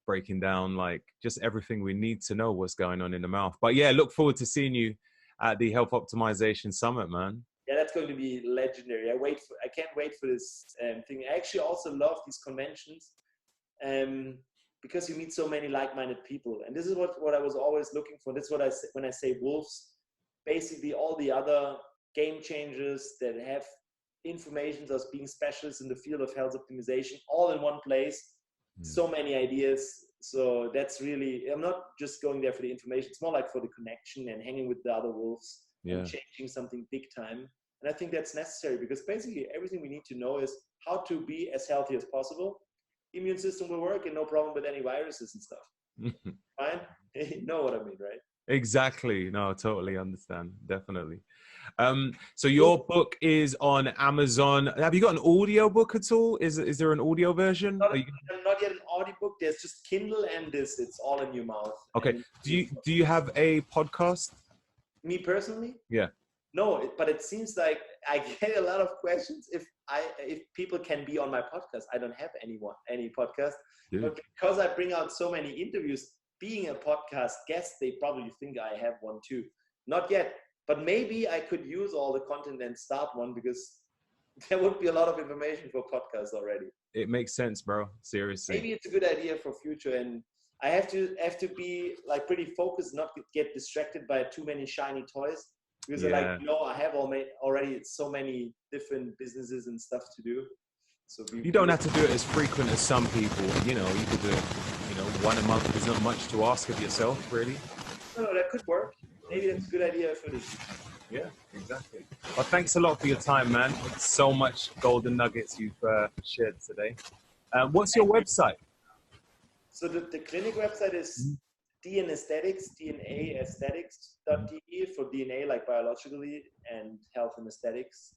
A: breaking down like just everything we need to know what's going on in the mouth. But yeah, look forward to seeing you at the Health Optimization Summit, man.
B: Yeah, that's going to be legendary. I can't wait for this thing. I actually also love these conventions because you meet so many like-minded people. And this is what I was always looking for. That's what when I say wolves, basically all the other game changers that have information as being specialists in the field of health optimization, all in one place, so many ideas. So that's really, I'm not just going there for the information. It's more like for the connection and hanging with the other wolves and changing something big time. And I think that's necessary because basically everything we need to know is how to be as healthy as possible. Immune system will work and no problem with any viruses and stuff. Fine? You know what I mean, right?
A: Exactly. No, I totally understand. Definitely. So your book is on Amazon. Have you got an audio book at all? Is there an audio version?
B: Not yet an audiobook. There's just Kindle and this. It's all in your mouth.
A: Okay. Do you have a podcast?
B: Me personally?
A: Yeah.
B: No, but it seems like I get a lot of questions if people can be on my podcast. I don't have any podcast, but because I bring out so many interviews, being a podcast guest, they probably think I have one too. Not yet, but maybe I could use all the content and start one because there would be a lot of information for podcasts already.
A: It makes sense, bro. Seriously.
B: Maybe it's a good idea for future, and I have to be like pretty focused, not get distracted by too many shiny toys. Because I have already so many different businesses and stuff to do. So
A: you don't have to do it as frequent as some people. You know, you could do it, one a month is not much to ask of yourself, really.
B: No, that could work. Maybe that's a good idea for this.
A: Yeah, exactly. Well, thanks a lot for your time, man. So much golden nuggets you've shared today. What's your website?
B: So the clinic website is DNaesthetics, DNAesthetics.de for DNA, like biologically, and health and aesthetics.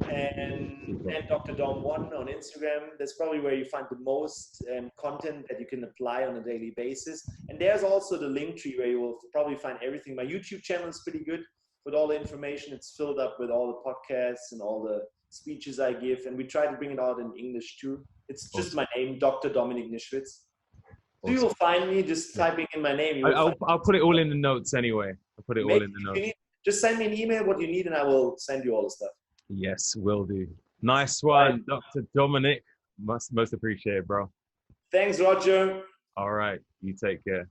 B: And Dr. Dom1 on Instagram. That's probably where you find the most content that you can apply on a daily basis. And there's also the link tree where you will probably find everything. My YouTube channel is pretty good with all the information. It's filled up with all the podcasts and all the speeches I give. And we try to bring it out in English too. It's just my name, Dr. Dominik Nischwitz. So you will find me just typing in my name.
A: I'll put it all in the notes anyway. I'll put it all in the notes.
B: Just send me an email what you need and I will send you all the stuff.
A: Yes, will do. Nice one, Dr. Dominik. Most appreciated, bro.
B: Thanks, Roger.
A: All right. You take care.